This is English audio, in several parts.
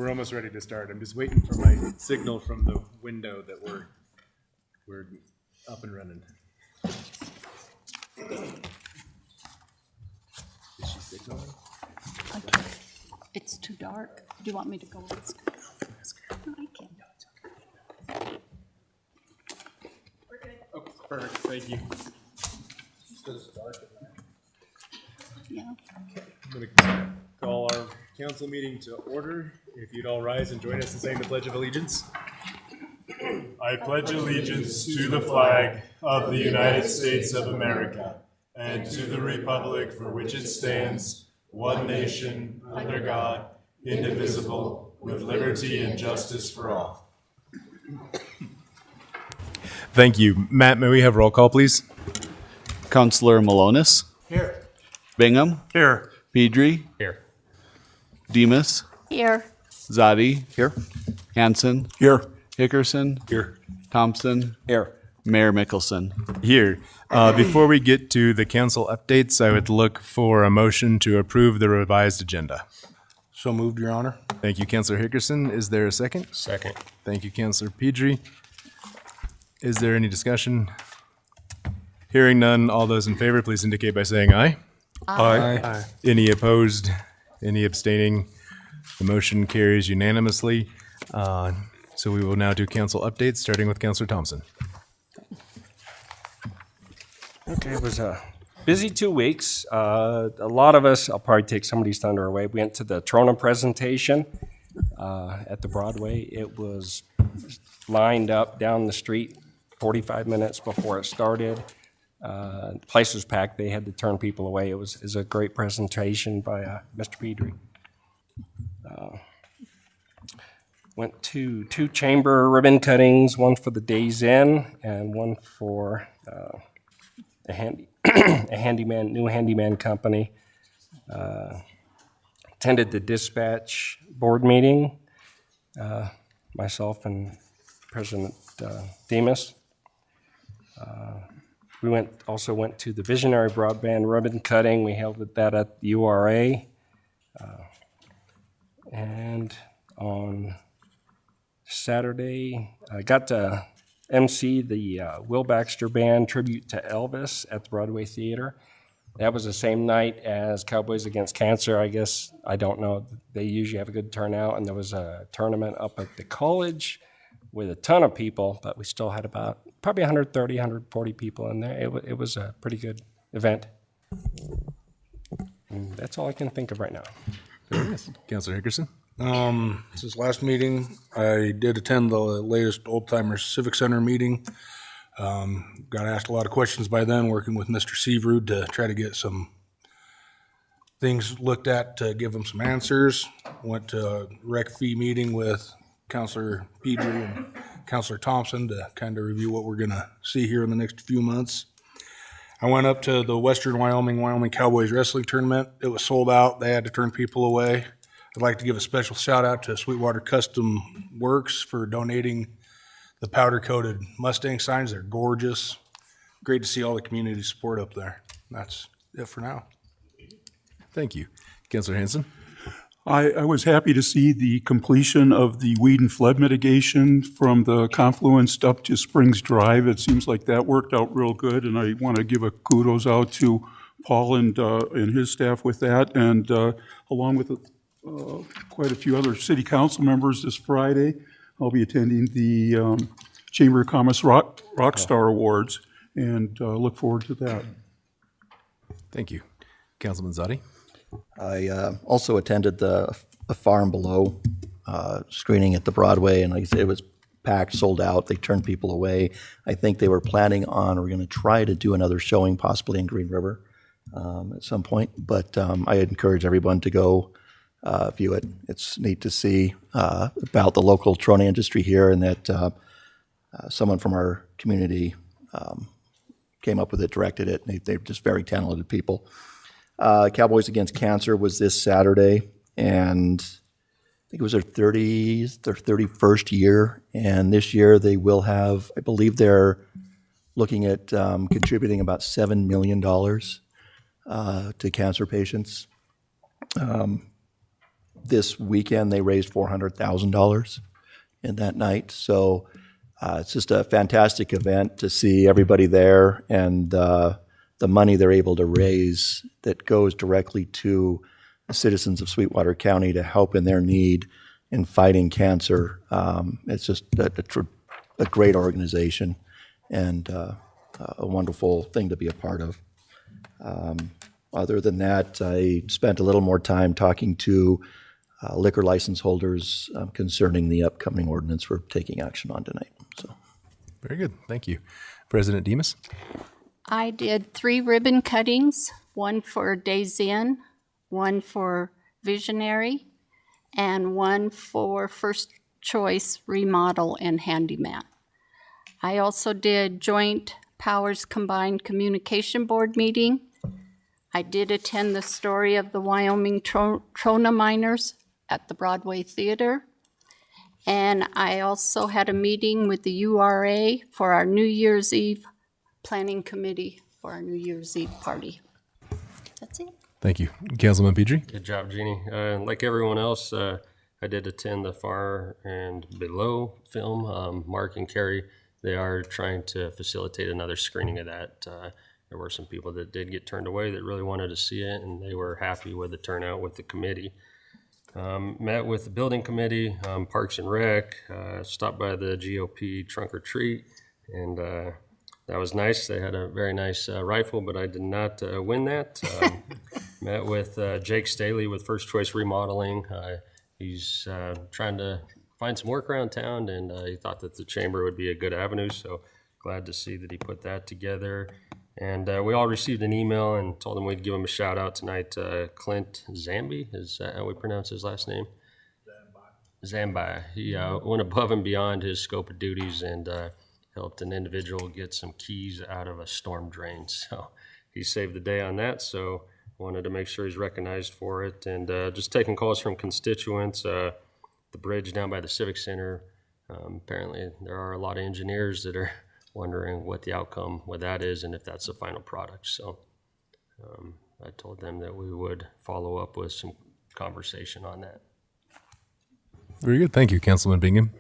We're almost ready to start. I'm just waiting for my signal from the window that we're up and running. Is she signaling? Okay. It's too dark. Do you want me to go ask? No, I can. Oh, perfect. Thank you. Yeah. I'm going to call our council meeting to order. If you'd all rise and join us in saying the Pledge of Allegiance. I pledge allegiance to the flag of the United States of America and to the republic for which it stands, one nation, under God, indivisible, with liberty and justice for all. Thank you. Matt, may we have roll call, please? Councillor Malonis. Here. Bingham. Here. Pedri. Here. Demas. Here. Zadi. Here. Hanson. Here. Hickerson. Here. Thompson. Here. Mayor Mickelson. Here. Before we get to the council updates, I would look for a motion to approve the revised agenda. So moved, Your Honor. Thank you, Councilor Hickerson. Is there a second? Second. Thank you, Councilor Pedri. Is there any discussion? Hearing none, all those in favor, please indicate by saying aye. Aye. Any opposed? Any abstaining? The motion carries unanimously. So we will now do council updates, starting with Councilor Thompson. Okay, it was a busy 2 weeks. A lot of us, I'll probably take somebody's thunder away. We went to the Trona presentation at the Broadway. It was lined up down the street 45 minutes before it started. The place was packed. They had to turn people away. It was a great presentation by Mr. Pedri. Went to 2 chamber ribbon cuttings, one for the Days Inn and one for a new handyman company. Attended the dispatch board meeting, myself and President Demas. We also went to the Visionary Broadband ribbon cutting. We held that at URA. And on Saturday, I got to MC the Will Baxter Band tribute to Elvis at the Broadway Theater. That was the same night as Cowboys Against Cancer. I guess, I don't know, they usually have a good turnout, and there was a tournament up at the college with a ton of people, but we still had about probably 130, 140 people in there. It was a pretty good event. And that's all I can think of right now. Councilor Hickerson? Since last meeting, I did attend the latest Old Timers Civic Center meeting. Got asked a lot of questions by then, working with Mr. Seavrud to try to get some things looked at to give them some answers. Went to a rec fee meeting with Councilor Pedri and Councilor Thompson to kind of review what we're gonna see here in the next few months. I went up to the Western Wyoming Cowboys Wrestling Tournament. It was sold out. They had to turn people away. I'd like to give a special shout out to Sweetwater Custom Works for donating the powder-coated Mustang signs. They're gorgeous. Great to see all the community support up there. That's it for now. Thank you. Councilor Hanson? I was happy to see the completion of the weed and flood mitigation from the confluence up to Springs Drive. It seems like that worked out real good, and I want to give a kudos out to Paul and his staff with that, and along with quite a few other city council members this Friday. I'll be attending the Chamber of Commerce Rockstar Awards, and look forward to that. Thank you. Councilman Zadi? I also attended the Far and Below screening at the Broadway, and like I said, it was packed, sold out. They turned people away. I think they were planning on, or going to try to do another showing, possibly in Green River at some point. But I encourage everyone to go view it. It's neat to see about the local Trona industry here, and that someone from our community came up with it, directed it. And they're just very talented people. Cowboys Against Cancer was this Saturday, and I think it was their 31st year. And this year they will have, I believe they're looking at contributing about $7 million to cancer patients. This weekend, they raised $400,000 in that night. So it's just a fantastic event to see everybody there, and the money they're able to raise that goes directly to the citizens of Sweetwater County to help in their need in fighting cancer. It's just a great organization and a wonderful thing to be a part of. Other than that, I spent a little more time talking to liquor license holders concerning the upcoming ordinance we're taking action on tonight. So, Very good. Thank you. President Demas? I did 3 ribbon cuttings, one for Days Inn, one for Visionary, and one for First Choice Remodel and Handyman. I also did Joint Powers Combined Communication Board meeting. I did attend the story of the Wyoming Trona miners at the Broadway Theater. And I also had a meeting with the URA for our New Year's Eve planning committee for our New Year's Eve party. That's it. Thank you. Councilman Pedri? Good job, Jeannie. Like everyone else, I did attend the Far and Below film. Mark and Carrie, they are trying to facilitate another screening of that. There were some people that did get turned away that really wanted to see it, and they were happy with the turnout with the committee. Met with the building committee, Parks and Rec, stopped by the GOP trunk or treat, and that was nice. They had a very nice rifle, but I did not win that. Met with Jake Staley with First Choice Remodeling. He's trying to find some work around town, and he thought that the chamber would be a good avenue, so glad to see that he put that together. And we all received an email and told him we'd give him a shout out tonight. Clint Zambi, is that how we pronounce his last name? Zambi. He went above and beyond his scope of duties and helped an individual get some keys out of a storm drain. So he saved the day on that. So wanted to make sure he's recognized for it. And just taking calls from constituents, the bridge down by the Civic Center. Apparently there are a lot of engineers that are wondering what the outcome with that is and if that's the final product. So I told them that we would follow up with some conversation on that. Very good. Thank you. Councilman Bingham?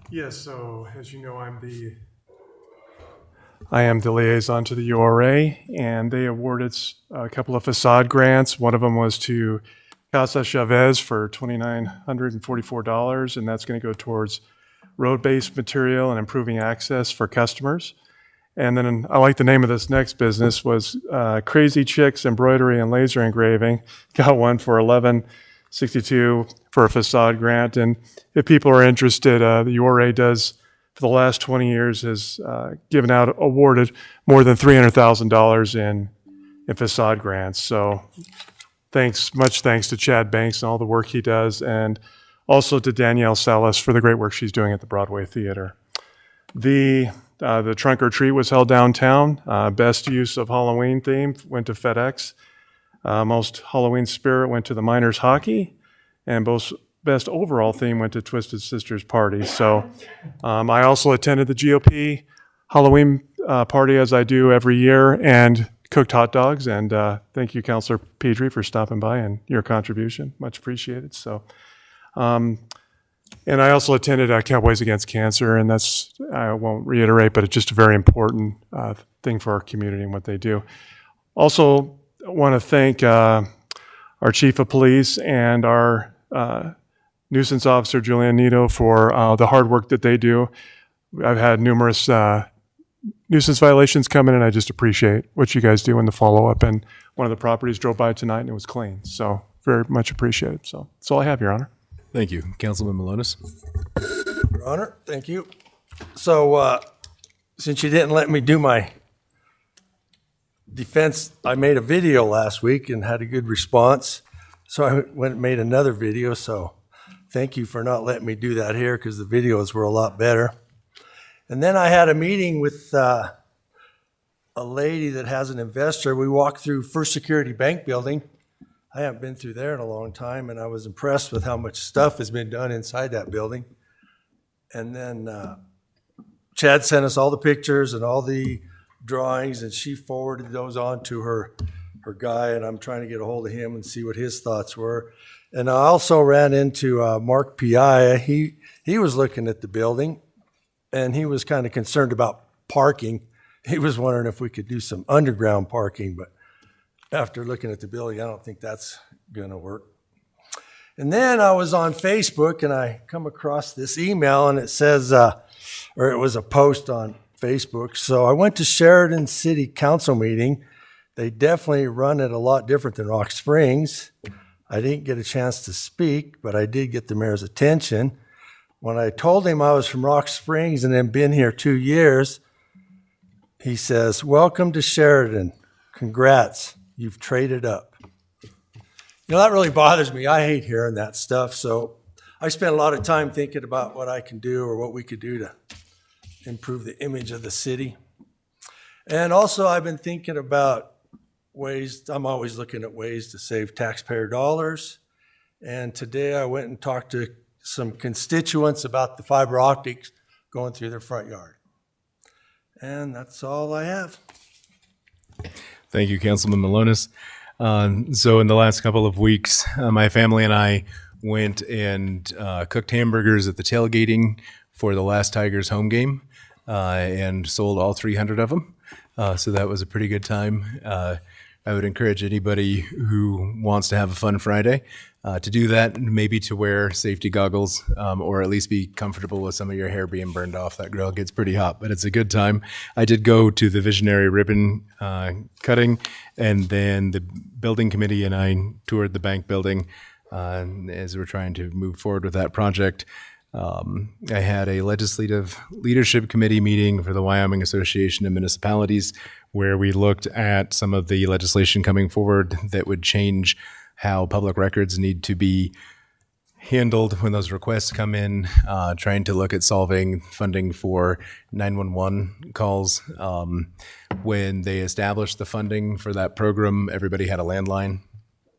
Yes, so as you know, I am the liaison to the URA, and they awarded a couple of facade grants. One of them was to Casa Chavez for $2,944, and that's going to go towards road-based material and improving access for customers. And then I like the name of this next business was Crazy Chicks Embroidery and Laser Engraving. Got one for $11.62 for a facade grant. And if people are interested, the URA does, for the last 20 years, has awarded more than $300,000 in facade grants. So much thanks to Chad Banks and all the work he does, and also to Danielle Salas for the great work she's doing at the Broadway Theater. The trunk or treat was held downtown. Best use of Halloween theme went to FedEx. Most Halloween spirit went to the Miners Hockey, and best overall theme went to Twisted Sisters Party. So I also attended the GOP Halloween party, as I do every year, and cooked hot dogs. And thank you, Councilor Pedri, for stopping by and your contribution. Much appreciated. So. And I also attended Cowboys Against Cancer, and that's, I won't reiterate, but it's just a very important thing for our community and what they do. Also want to thank our Chief of Police and our nuisance officer, Julian Nito, for the hard work that they do. I've had numerous nuisance violations come in, and I just appreciate what you guys do in the follow-up. And one of the properties drove by tonight, and it was clean. So very much appreciated. So that's all I have, Your Honor. Thank you. Councilman Malonis? Your Honor, thank you. So since you didn't let me do my defense, I made a video last week and had a good response. So I went and made another video. So thank you for not letting me do that here, because the videos were a lot better. And then I had a meeting with a lady that has an investor. We walked through First Security Bank building. I haven't been through there in a long time, and I was impressed with how much stuff has been done inside that building. And then Chad sent us all the pictures and all the drawings, and she forwarded those on to her guy, and I'm trying to get a hold of him and see what his thoughts were. And I also ran into Mark Piaia. He was looking at the building, and he was kind of concerned about parking. He was wondering if we could do some underground parking, but after looking at the building, I don't think that's going to work. And then I was on Facebook, and I come across this email, and it says, or it was a post on Facebook. So I went to Sheridan City Council meeting. They definitely run it a lot different than Rock Springs. I didn't get a chance to speak, but I did get the mayor's attention. When I told him I was from Rock Springs and had been here 2 years, he says, "Welcome to Sheridan. Congrats, you've traded up." You know, that really bothers me. I hate hearing that stuff. So I spent a lot of time thinking about what I can do or what we could do to improve the image of the city. And also I've been thinking about ways, I'm always looking at ways to save taxpayer dollars. And today I went and talked to some constituents about the fiber optics going through their front yard. And that's all I have. Thank you, Councilman Malonis. So in the last couple of weeks, my family and I went and cooked hamburgers at the tailgating for the last Tigers home game and sold all 300 of them. So that was a pretty good time. I would encourage anybody who wants to have a fun Friday to do that, maybe to wear safety goggles or at least be comfortable with some of your hair being burned off. That grill gets pretty hot, but it's a good time. I did go to the visionary ribbon cutting, and then the building committee and I toured the bank building as we're trying to move forward with that project. I had a legislative leadership committee meeting for the Wyoming Association of Municipalities where we looked at some of the legislation coming forward that would change how public records need to be handled when those requests come in, trying to look at solving funding for 911 calls. When they established the funding for that program, everybody had a landline,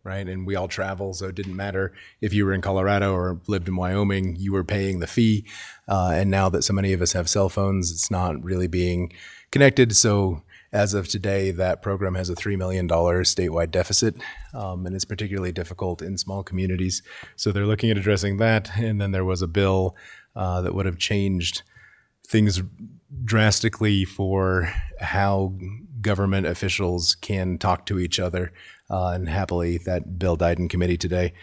right? And we all travel, so it didn't matter if you were in Colorado or lived in Wyoming, you were paying the fee. And now that so many of us have cell phones, it's not really being connected. So as of today, that program has a $3 million statewide deficit, and it's particularly difficult in small communities. So they're looking at addressing that. And then there was a bill that would have changed things drastically for how government officials can talk to each other. And happily, that bill died in committee today.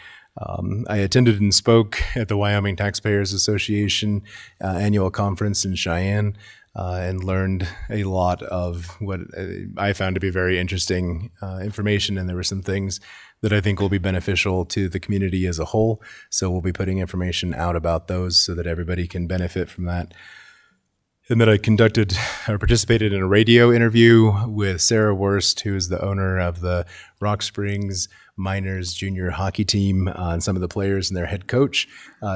I attended and spoke at the Wyoming Taxpayers Association annual conference in Cheyenne and learned a lot of what I found to be very interesting information. And there were some things that I think will be beneficial to the community as a whole. So we'll be putting information out about those so that everybody can benefit from that. And then I conducted or participated in a radio interview with Sarah Wurst, who is the owner of the Rock Springs Miners junior hockey team, and some of the players and their head coach,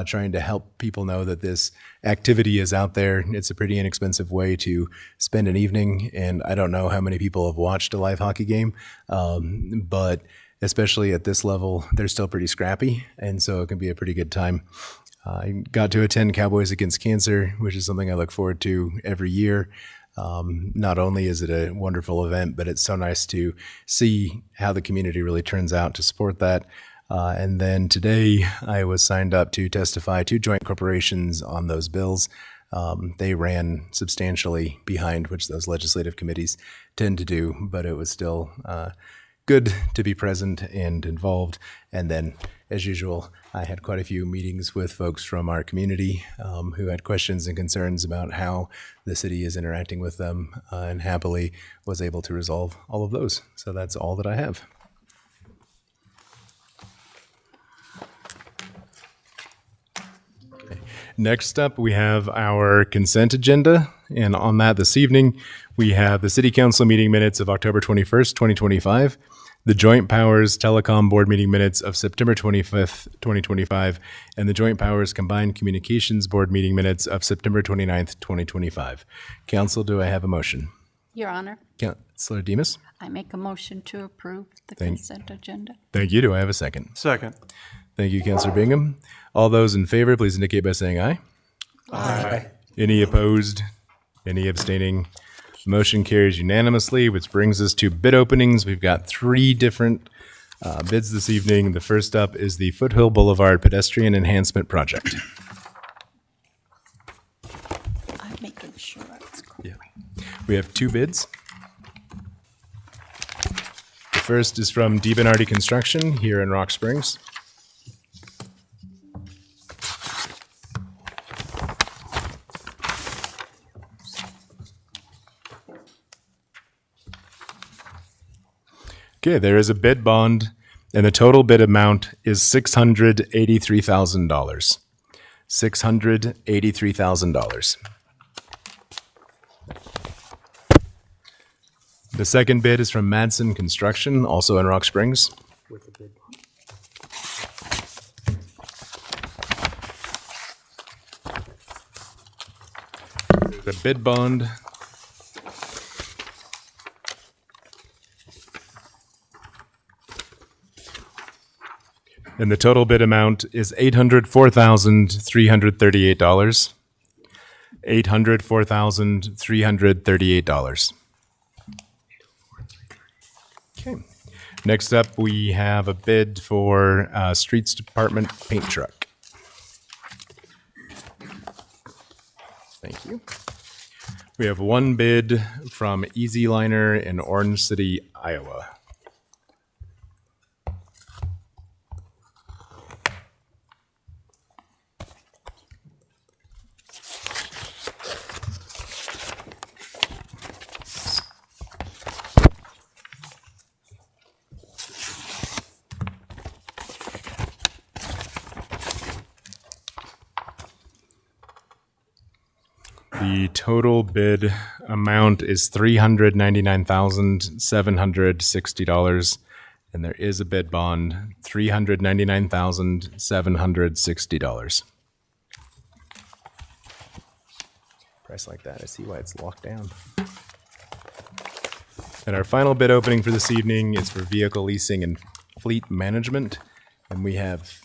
trying to help people know that this activity is out there. It's a pretty inexpensive way to spend an evening. And I don't know how many people have watched a live hockey game, but especially at this level, they're still pretty scrappy. And so it can be a pretty good time. I got to attend Cowboys Against Cancer, which is something I look forward to every year. Not only is it a wonderful event, but it's so nice to see how the community really turns out to support that. And then today I was signed up to testify to joint corporations on those bills. They ran substantially behind, which those legislative committees tend to do, but it was still good to be present and involved. And then, as usual, I had quite a few meetings with folks from our community who had questions and concerns about how the city is interacting with them, and happily was able to resolve all of those. So that's all that I have. Next up, we have our consent agenda. And on that this evening, we have the City Council meeting minutes of October 21st, 2025, the Joint Powers Telecom Board meeting minutes of September 25th, 2025, and the Joint Powers Combined Communications Board meeting minutes of September 29th, 2025. Council, do I have a motion? Your Honor, Councilor Demas? I make a motion to approve the Thank- consent agenda. Thank you. Do I have a second? Second. Thank you, Councilor Bingham. All those in favor, please indicate by saying aye. Aye. Any opposed? Any abstaining? Motion carries unanimously, which brings us to bid openings. We've got 3 different Bids this evening, the first up is the Foothill Boulevard Pedestrian Enhancement Project. I'm making sure it's correct. We have 2 bids. The first is from DiBenardi Construction here in Rock Springs. Okay, there is a bid bond, and the total bid amount is $683,000. $683,000. The second bid is from Madsen Construction, also in Rock Springs. The bid bond and the total bid amount is $804,338. $804,338. Okay. Next up, we have a bid for Streets Department paint truck. Thank you. We have one bid from Easy Liner in Orange City, Iowa. The total bid amount is $399,760, and there is a bid bond, $399,760. Price like that, I see why it's locked down. And our final bid opening for this evening is for vehicle leasing and fleet management, and we have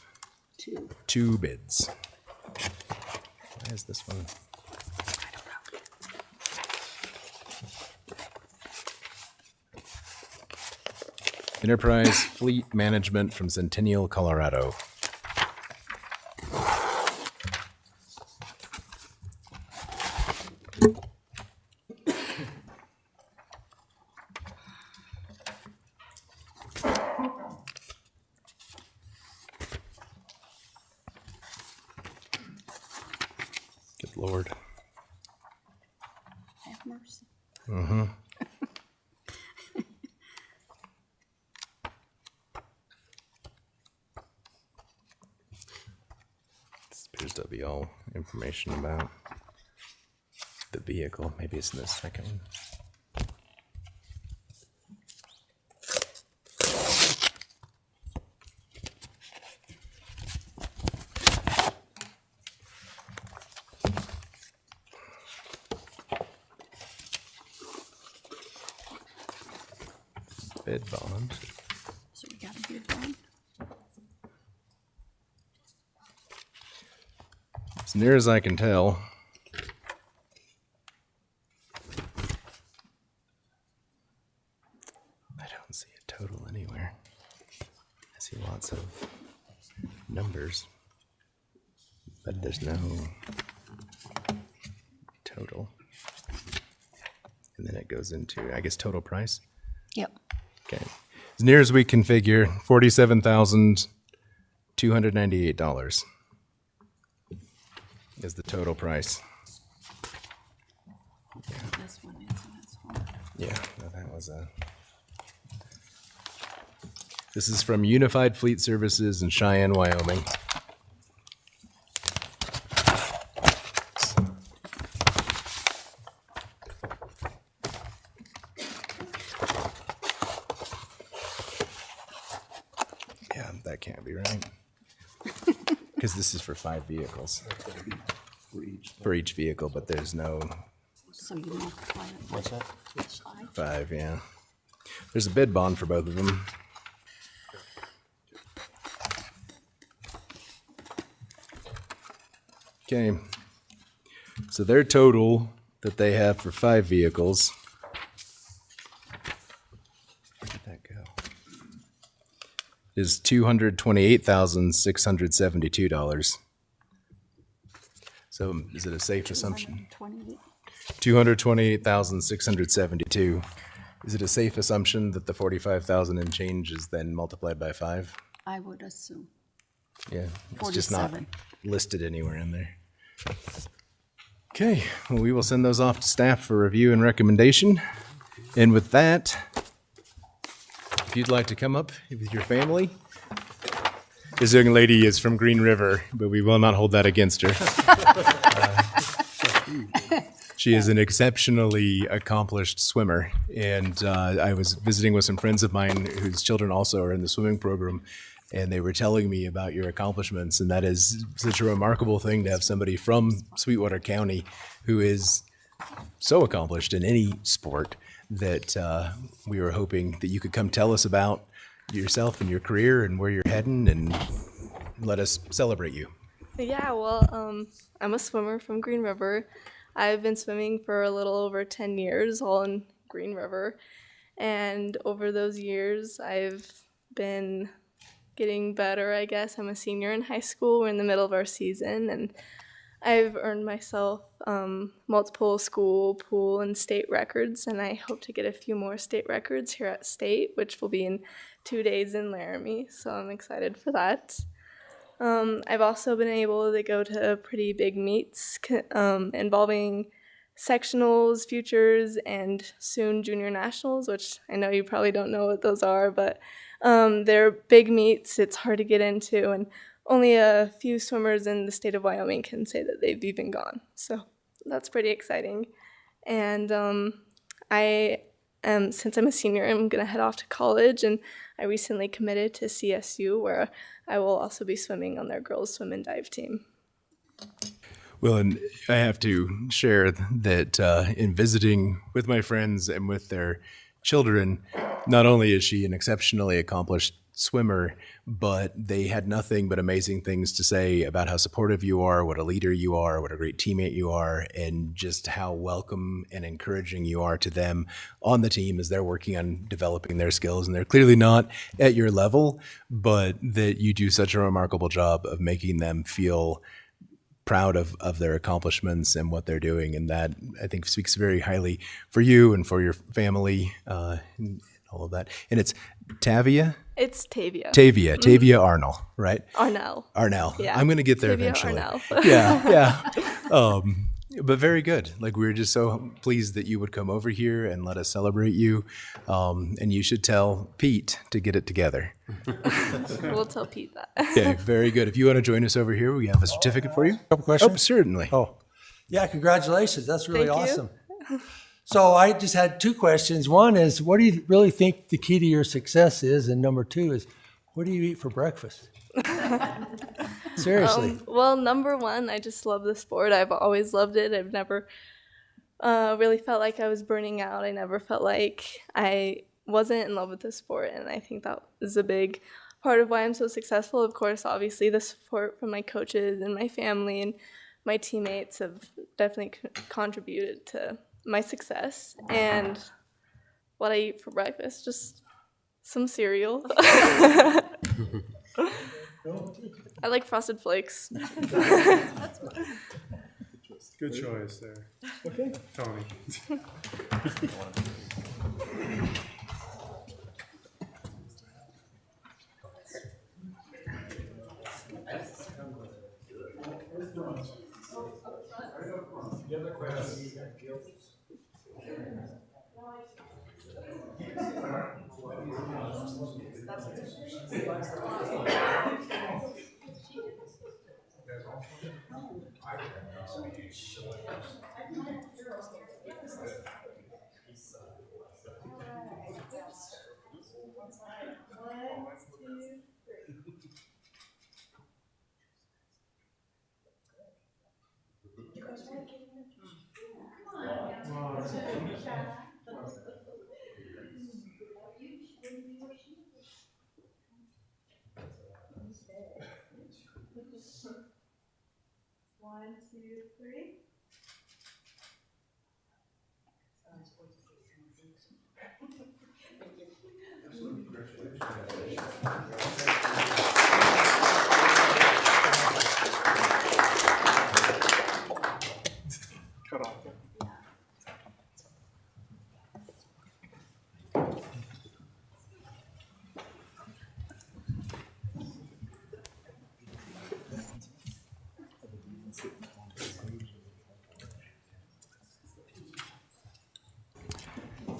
2 bids. Why is this one? Enterprise Fleet Management from Centennial, Colorado. Good Lord. Have mercy. This appears to be all information about the vehicle. Maybe it's in the second one. Bid bond. So we got a good one. As near as I can tell, I don't see a total anywhere. I see lots of numbers, but there's no total. And then it goes into, I guess, total price. Yep. Okay. As near as we can figure, $47,298 is the total price. This one is, and this one. Yeah, no, that was a. This is from Unified Fleet Services in Cheyenne, Wyoming. Yeah, that can't be right. Because this is for 5 vehicles. For each vehicle, but there's no So you multiply it. What's that? 5, yeah. There's a bid bond for both of them. Okay. So their total that they have for 5 vehicles. Where did that go? is $228,672. So is it a safe assumption? 228,672. Is it a safe assumption that the 45,000 and change is then multiplied by 5? I would assume. Yeah, it's just not 47. listed anywhere in there. Okay, well, we will send those off to staff for review and recommendation. And with that, if you'd like to come up with your family. This young lady is from Green River, but we will not hold that against her. She is an exceptionally accomplished swimmer, and I was visiting with some friends of mine whose children also are in the swimming program, and they were telling me about your accomplishments, and that is such a remarkable thing to have somebody from Sweetwater County who is so accomplished in any sport that we were hoping that you could come tell us about yourself and your career and where you're heading and let us celebrate you. Yeah, well, I'm a swimmer from Green River. I've been swimming for a little over 10 years, all in Green River. And over those years, I've been getting better, I guess. I'm a senior in high school. We're in the middle of our season, and I've earned myself multiple school, pool, and state records, and I hope to get a few more state records here at state, which will be in 2 days in Laramie, so I'm excited for that. I've also been able to go to pretty big meets involving sectionals, futures, and soon junior nationals, which I know you probably don't know what those are, but they're big meets. It's hard to get into, and only a few swimmers in the state of Wyoming can say that they've even gone. So that's pretty exciting. And since I'm a senior, I'm going to head off to college, and I recently committed to CSU, where I will also be swimming on their girls swim and dive team. Well, and I have to share that in visiting with my friends and with their children, not only is she an exceptionally accomplished swimmer, but they had nothing but amazing things to say about how supportive you are, what a leader you are, what a great teammate you are, and just how welcome and encouraging you are to them on the team as they're working on developing their skills. And they're clearly not at your level, but that you do such a remarkable job of making them feel proud of their accomplishments and what they're doing. And that, I think, speaks very highly for you and for your family and all of that. And it's Tavia? It's Tavia. Tavia Arnell, right? Arnell. Yeah. I'm going to get there Tavia eventually. Arnell. Yeah. But very good. Like, we're just so pleased that you would come over here and let us celebrate you. And you should tell Pete to get it together. We'll tell Pete that. Okay, very good. If you want to join us over here, we have a certificate for you. Couple questions? Oh, certainly. Oh, yeah, congratulations. That's really Thank you. awesome. So I just had two questions. One is, what do you really think the key to your success is? And number two is, what do you eat for breakfast? Seriously. Well, number one, I just love the sport. I've always loved it. I've never really felt like I was burning out. I never felt like I wasn't in love with the sport, and I think that is a big part of why I'm so successful. Of course, obviously, the support from my coaches and my family and my teammates have definitely contributed to my success. And what I eat for breakfast, just some cereal. I like Frosted Flakes. Good choice there. Okay. Tony.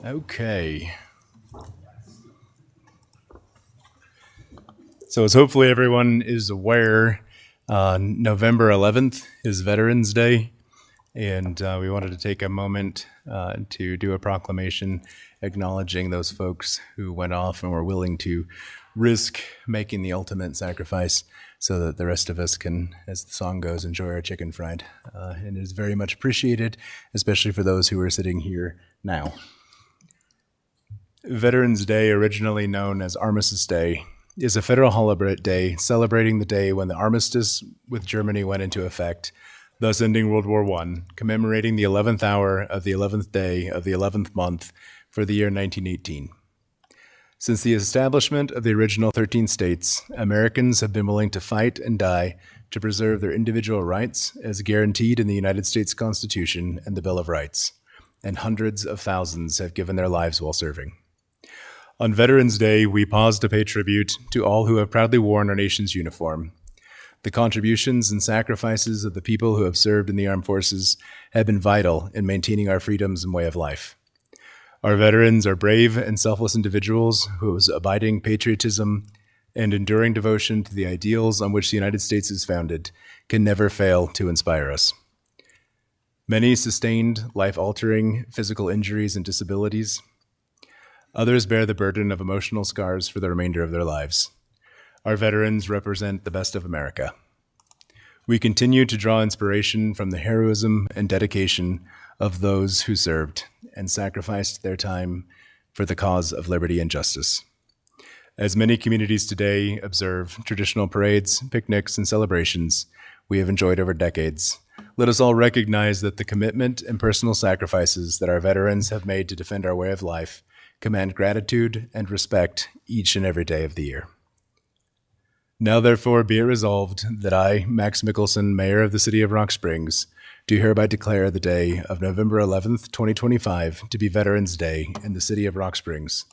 Okay. So as hopefully everyone is aware, November 11th is Veterans Day, and we wanted to take a moment to do a proclamation acknowledging those folks who went off and were willing to risk making the ultimate sacrifice so that the rest of us can, as the song goes, enjoy our chicken fried. And it is very much appreciated, especially for those who are sitting here now. Veterans Day, originally known as Armistice Day, is a federal holiday day celebrating the day when the armistice with Germany went into effect, thus ending World War I, commemorating the 11th hour of the 11th day of the 11th month for the year 1918. Since the establishment of the original 13 states, Americans have been willing to fight and die to preserve their individual rights as guaranteed in the United States Constitution and the Bill of Rights, and hundreds of thousands have given their lives while serving. On Veterans Day, we pause to pay tribute to all who have proudly worn our nation's uniform. The contributions and sacrifices of the people who have served in the armed forces have been vital in maintaining our freedoms and way of life. Our veterans are brave and selfless individuals whose abiding patriotism and enduring devotion to the ideals on which the United States is founded can never fail to inspire us. Many sustained life-altering physical injuries and disabilities. Others bear the burden of emotional scars for the remainder of their lives. Our veterans represent the best of America. We continue to draw inspiration from the heroism and dedication of those who served and sacrificed their time for the cause of liberty and justice. As many communities today observe traditional parades, picnics, and celebrations we have enjoyed over decades, let us all recognize that the commitment and personal sacrifices that our veterans have made to defend our way of life command gratitude and respect each and every day of the year. Now, therefore, be it resolved that I, Max Mickelson, Mayor of the City of Rock Springs, do hereby declare the day of November 11th, 2025 to be Veterans Day in the City of Rock Springs,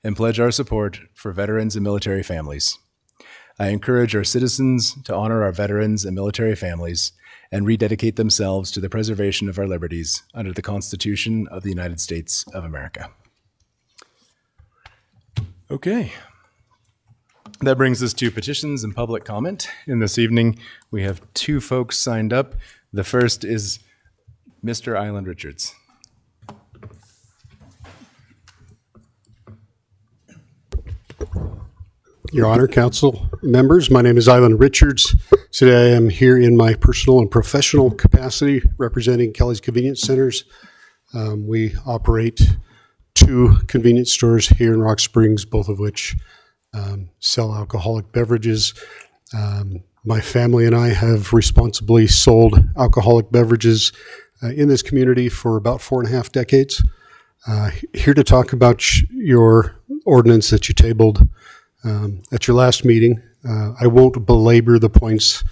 and pledge our support for veterans and military families. I encourage our citizens to honor our veterans and military families and rededicate themselves to the preservation of our liberties under the Constitution of the United States of America. Okay. That brings us to petitions and public comment. And this evening, we have two folks signed up. The first is Mr. Island Richards. Your Honor, Council members, my name is Island Richards. Today I am here in my personal and professional capacity representing Kelly's Convenience Centers. We operate 2 convenience stores here in Rock Springs, both of which sell alcoholic beverages. My family and I have responsibly sold alcoholic beverages in this community for about 4.5 decades. Here to talk about your ordinance that you tabled at your last meeting. I won't belabor the points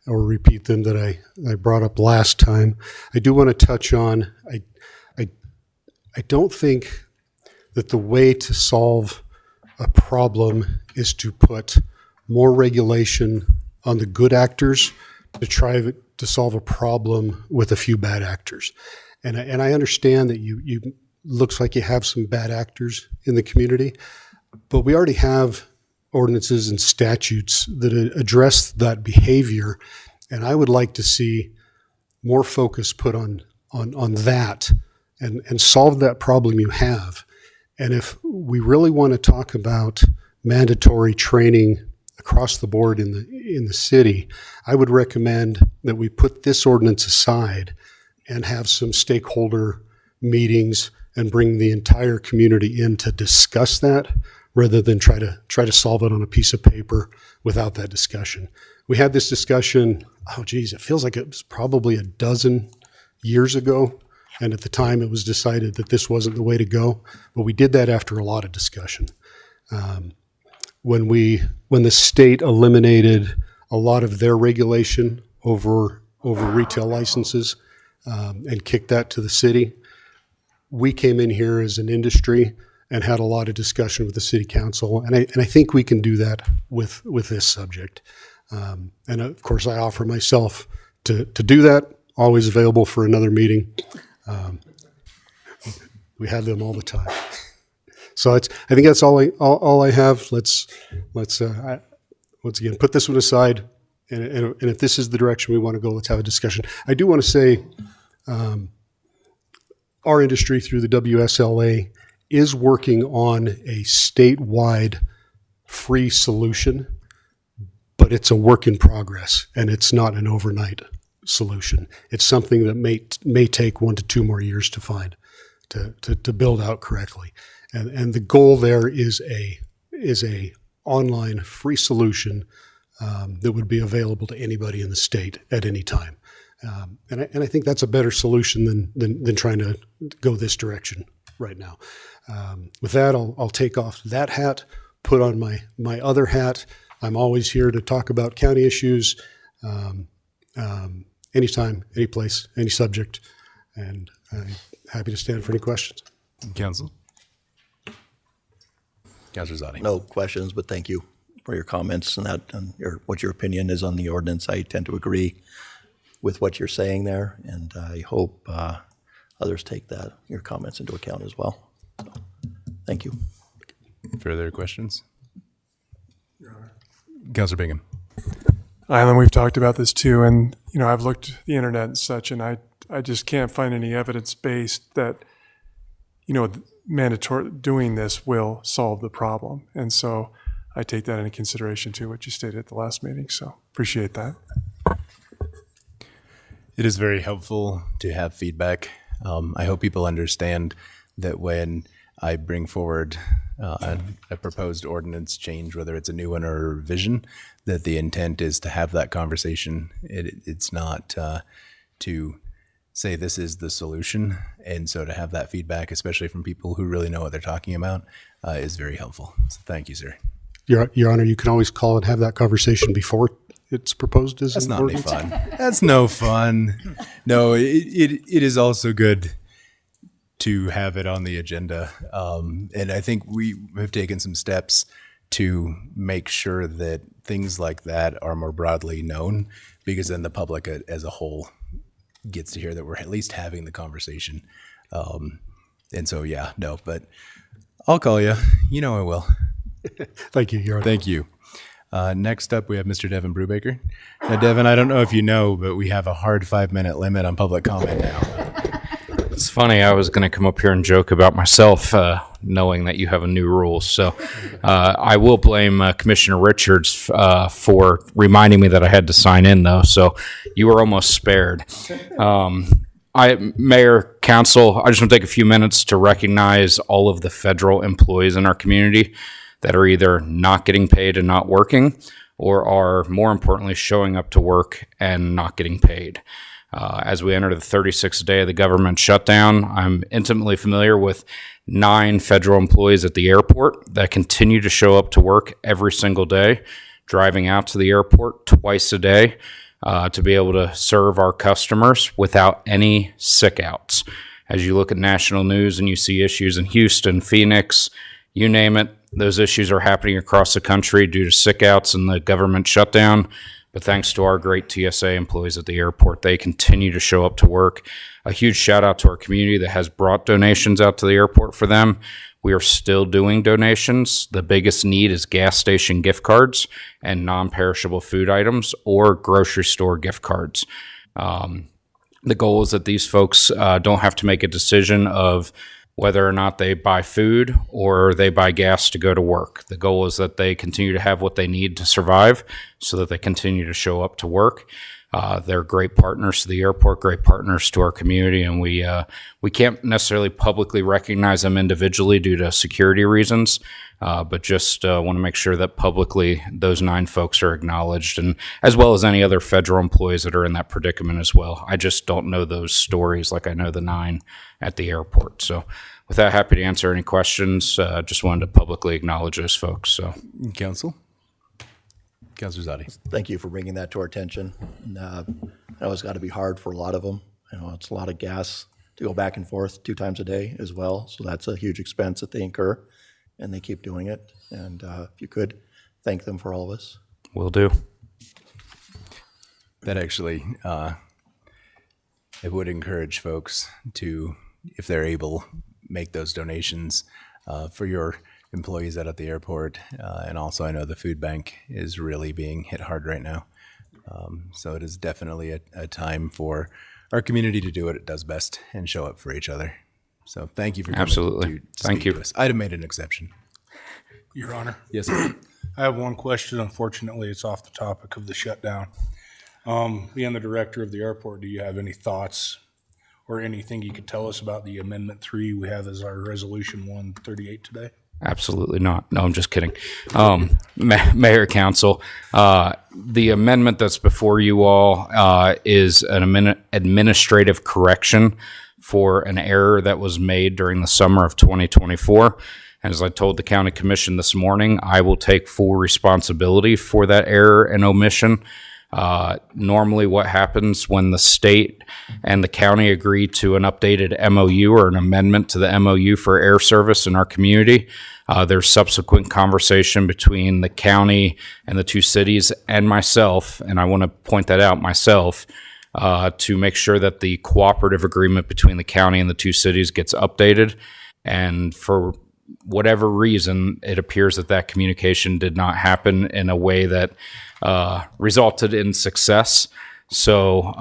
or repeat them that I brought up last time. I do want to touch on, I don't think that the way to solve a problem is to put more regulation on the good actors to try to solve a problem with a few bad actors. And I understand that you looks like you have some bad actors in the community, but we already have ordinances and statutes that address that behavior. And I would like to see more focus put on that and solve that problem you have. And if we really want to talk about mandatory training across the board in the city, I would recommend that we put this ordinance aside and have some stakeholder meetings and bring the entire community in to discuss that, rather than try to solve it on a piece of paper without that discussion. We had this discussion, it feels like it was probably 12 years ago. And at the time it was decided that this wasn't the way to go, but we did that after a lot of discussion. When the state eliminated a lot of their regulation over retail licenses and kicked that to the city, we came in here as an industry and had a lot of discussion with the city council, and I think we can do that with this subject. And of course, I offer myself to do that. Always available for another meeting. We have them all the time. So I think that's all I have. Let's once again put this one aside, and if this is the direction we want to go, let's have a discussion. I do want to say, our industry through the WSLA is working on a statewide free solution, but it's a work in progress, and it's not an overnight solution. It's something that may take 1 to 2 more years to find, to build out correctly. And the goal there is a online free solution that would be available to anybody in the state at any time. And I think that's a better solution than trying to go this direction right now. With that, I'll take off that hat, put on my other hat. I'm always here to talk about county issues, anytime, any place, any subject, and I'm happy to stand for any questions. Council? Councilor Zadi. No questions, but thank you for your comments and what your opinion is on the ordinance. I tend to agree with what you're saying there, and I hope others take your comments into account as well. So, thank you. Further questions? Councilor Bingham. Island, we've talked about this too, and I've looked at the internet and such, and I just can't find any evidence based that mandatory doing this will solve the problem. And so I take that into consideration too, what you stated at the last meeting. So appreciate that. It is very helpful to have feedback. I hope people understand that when I bring forward a proposed ordinance change, whether it's a new one or a revision, that the intent is to have that conversation. It's not to say this is the solution. And so to have that feedback, especially from people who really know what they're talking about, is very helpful. So thank you, sir. Your Honor, you can always call and have that conversation before it's proposed as That's an not any ordinance. fun. That's no fun. No, it is also good to have it on the agenda. And I think we have taken some steps to make sure that things like that are more broadly known, because then the public as a whole gets to hear that we're at least having the conversation. And so, yeah, no, but I'll call you. I will. Thank you, Your Honor. Thank you. Next up, we have Mr. Devin Brubaker. Now, Devin, I don't know if you know, but we have a hard 5-minute limit on public comment now. It's funny, I was going to come up here and joke about myself, knowing that you have a new rule. So I will blame Commissioner Richards for reminding me that I had to sign in, though. So you were almost spared. Mayor, Council, I just want to take a few minutes to recognize all of the federal employees in our community that are either not getting paid and not working, or are, more importantly, showing up to work and not getting paid. As we enter the 36th day of the government shutdown, I'm intimately familiar with 9 federal employees at the airport that continue to show up to work every single day, driving out to the airport twice a day to be able to serve our customers without any sick outs. As you look at national news and you see issues in Houston, Phoenix, you name it, those issues are happening across the country due to sick outs and the government shutdown. But thanks to our great TSA employees at the airport, they continue to show up to work. A huge shout out to our community that has brought donations out to the airport for them. We are still doing donations. The biggest need is gas station gift cards and non-perishable food items or grocery store gift cards. The goal is that these folks don't have to make a decision of whether or not they buy food or they buy gas to go to work. The goal is that they continue to have what they need to survive so that they continue to show up to work. They're great partners to the airport, great partners to our community, and we can't necessarily publicly recognize them individually due to security reasons, but just want to make sure that publicly those 9 folks are acknowledged, and as well as any other federal employees that are in that predicament as well. I just don't know those stories like I know the 9 at the airport. So with that, happy to answer any questions. Just wanted to publicly acknowledge those folks. So, Council? Councilor Zadi. Thank you for bringing that to our attention. And, I know it's got to be hard for a lot of them. It's a lot of gas to go back and forth 2 times a day as well. So that's a huge expense that they incur, and they keep doing it. And if you could, thank them for all of us. will do. That actually, it would encourage folks to, if they're able, make those donations for your employees out at the airport. And also, I know the food bank is really being hit hard right now. So it is definitely a time for our community to do what it does best and show up for each other. So thank you for coming. Absolutely. To Thank speak you. to us. I'd have made an exception. Your Honor. Yes, sir. I have one question. Unfortunately, it's off the topic of the shutdown. Being the director of the airport, do you have any thoughts or anything you could tell us about the Amendment 3 we have as our Resolution 138 today? Absolutely not. No, I'm just kidding. Mayor, Council, the amendment that's before you all is an administrative correction for an error that was made during the summer of 2024. As I told the county commission this morning, I will take full responsibility for that error and omission. Normally what happens when the state and the county agree to an updated MOU or an amendment to the MOU for air service in our community, there's subsequent conversation between the county and the two cities and myself, and I want to point that out myself, to make sure that the cooperative agreement between the county and the two cities gets updated. And for whatever reason, it appears that that communication did not happen in a way that resulted in success. So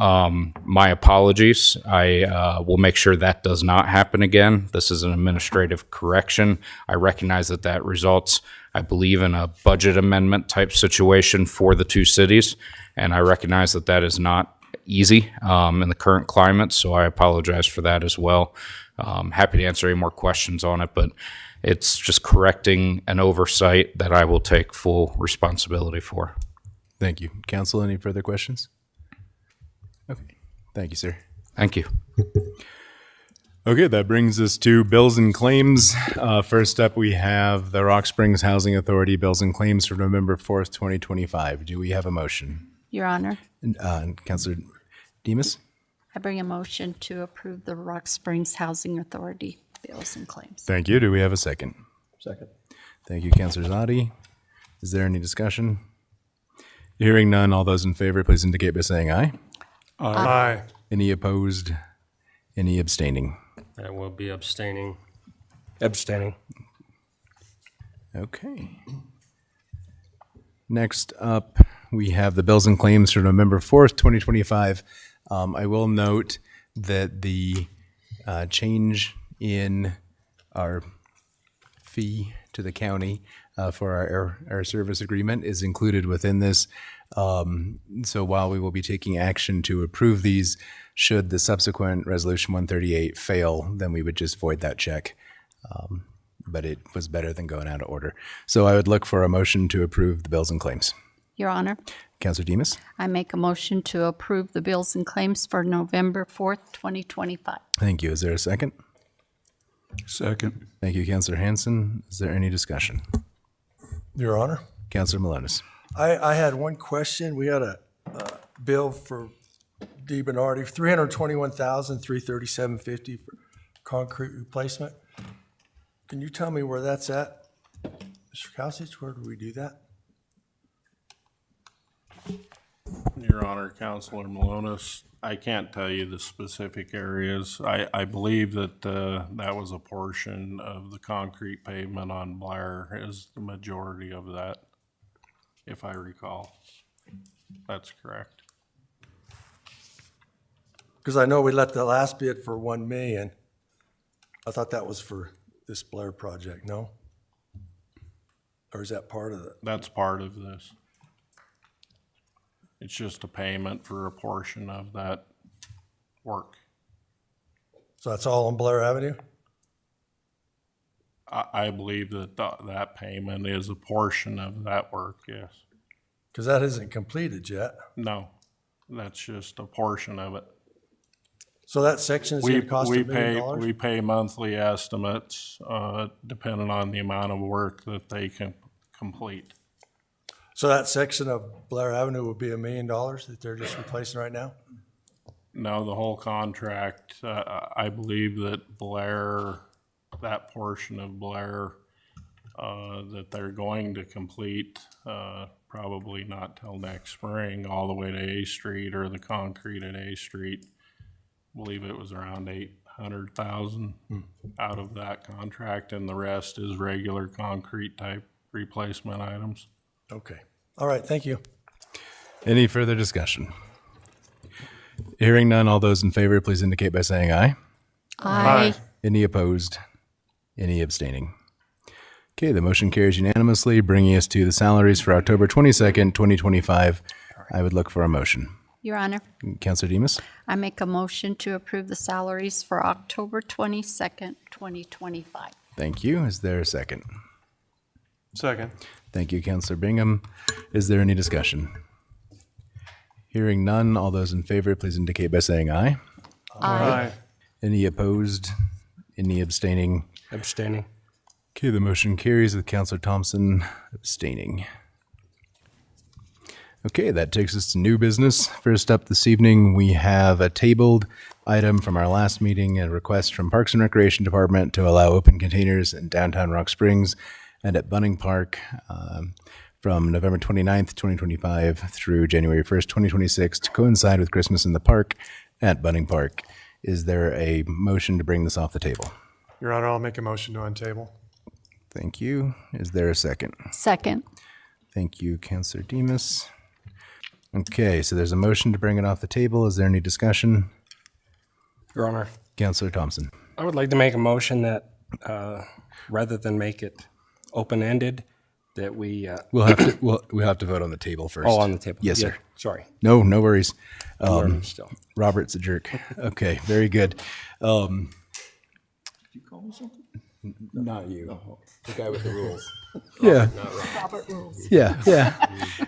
my apologies. I will make sure that does not happen again. This is an administrative correction. I recognize that that results, I believe, in a budget amendment type situation for the two cities. And I recognize that that is not easy in the current climate. So I apologize for that as well. Happy to answer any more questions on it, but it's just correcting an oversight that I will take full responsibility for. Thank you. Council, any further questions? Okay. Thank you, sir. Thank you. Okay, that brings us to bills and claims. First up, we have the Rock Springs Housing Authority bills and claims for November 4th, 2025. Do we have a motion? Your Honor, Councilor Demas? I bring a motion to approve the Rock Springs Housing Authority bills and claims. Thank you. Do we have a second? Second. Thank you, Councilor Zadi. Is there any discussion? Hearing none, all those in favor, please indicate by saying aye. Aye. Any opposed? Any abstaining? I will be abstaining. Abstaining. Okay. Next up, we have the bills and claims for November 4th, 2025. I will note that the change in our fee to the county for our service agreement is included within this. So while we will be taking action to approve these, should the subsequent Resolution 138 fail, then we would just void that check. But it was better than going out of order. So I would look for a motion to approve the bills and claims. Your Honor, Councilor Demas? I make a motion to approve the bills and claims for November 4th, 2025. Thank you. Is there a second? Second. Thank you, Councilor Hanson. Is there any discussion? Your Honor, Councilor Malonis? I had one question. We had a bill for D. Bernardi, $321,337.50 for concrete replacement. Can you tell me where that's at? Mr. Kausich, where do we do that? Your Honor, Councilor Malonis, I can't tell you the specific areas. I believe that that was a portion of the concrete pavement on Blair is the majority of that, if I recall. That's correct. Because I know we let the last bid for $1 million. I thought that was for this Blair project, no? Or is that part of it? That's part of this. It's just a payment for a portion of that work. So that's all on Blair Avenue? I believe that that payment is a portion of that work, yes. Because that isn't completed yet. No, that's just a portion of it. So that section is going to cost $1 million? We pay monthly estimates, depending on the amount of work that they can complete. So that section of Blair Avenue would be $1 million that they're just replacing right now? No, the whole contract, I believe that Blair, that portion of Blair, that they're going to complete, probably not till next spring, all the way to A Street or the concrete at A Street. I believe it was around $100,000 out of that contract, and the rest is regular concrete type replacement items. Okay. All right, thank you. Any further discussion? Hearing none, all those in favor, please indicate by saying aye. Aye. Any opposed? Any abstaining? Okay, the motion carries unanimously, bringing us to the salaries for October 22nd, 2025. I would look for a motion. Your Honor, Counselor Demas? I make a motion to approve the salaries for October 22nd, 2025. Thank you. Is there a second? Second. Thank you, Counselor Bingham. Is there any discussion? Hearing none, all those in favor, please indicate by saying aye. Aye. Any opposed? Any abstaining? Abstaining. Okay, the motion carries with Counselor Thompson abstaining. Okay, that takes us to new business. First up this evening, we have a tabled item from our last meeting, a request from Parks and Recreation Department to allow open containers in downtown Rock Springs and at Bunning Park from November 29th, 2025 through January 1st, 2026 to coincide with Christmas in the park at Bunning Park. Is there a motion to bring this off the table? Your Honor, I'll make a motion to untable. Thank you. Is there a second? Second. Thank you, Counselor Demas. Okay, so there's a motion to bring it off the table. Is there any discussion? Your Honor, Counselor Thompson. I would like to make a motion that rather than make it open-ended, that we, We'll have to vote on the table first. oh, on the table. Yes, Yeah, sir. Sorry. No worries. Learning still. Robert's a jerk. Okay, very good. Did you call me something? Not you. The guy with the rules. Yeah. Yeah.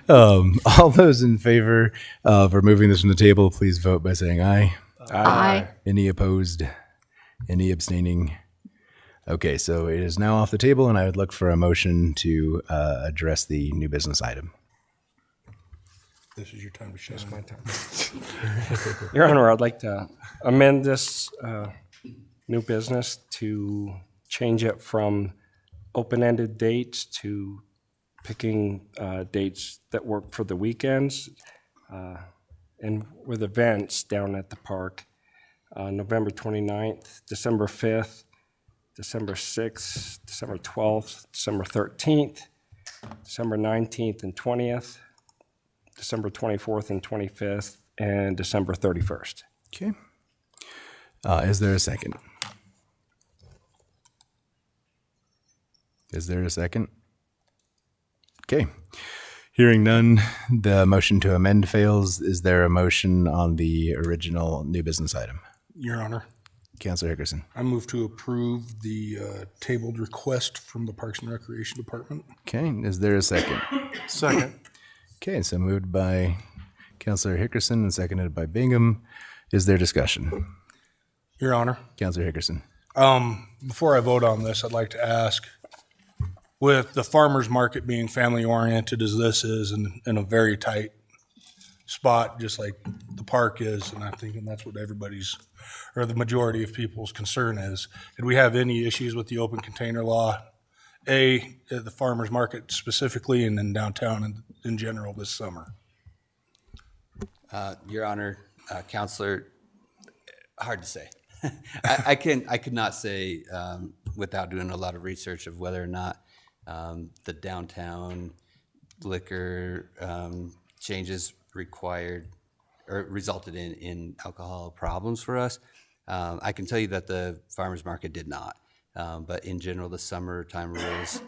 All those in favor of removing this from the table, please vote by saying aye. Aye. Any opposed? Any abstaining? Okay, so it is now off the table, and I would look for a motion to address the new business item. This is your time to shine. My time. Your Honor, I'd like to amend this new business to change it from open-ended dates to picking dates that work for the weekends and with events down at the park. November 29th, December 5th, December 6th, December 12th, December 13th, December 19th and 20th, December 24th and 25th, and December 31st. Okay. Is there a second? Is there a second? Okay. Hearing none, the motion to amend fails. Is there a motion on the original new business item? Your Honor, Counselor Hickerson. I move to approve the tabled request from the Parks and Recreation Department. Okay. Is there a second? Second. Okay. So moved by Counselor Hickerson and seconded by Bingham. Is there discussion? Your Honor, Counselor Hickerson. before I vote on this, I'd like to ask, with the farmer's market being family-oriented as this is in a very tight spot, just like the park is, and I'm thinking that's what everybody's, or the majority of people's concern is, did we have any issues with the open container law, at the farmer's market specifically, and in downtown in general this summer? Your Honor, Counselor, hard to say. I could not say without doing a lot of research of whether or not the downtown liquor changes required or resulted in alcohol problems for us. I can tell you that the farmers market did not, but in general, the summertime rules,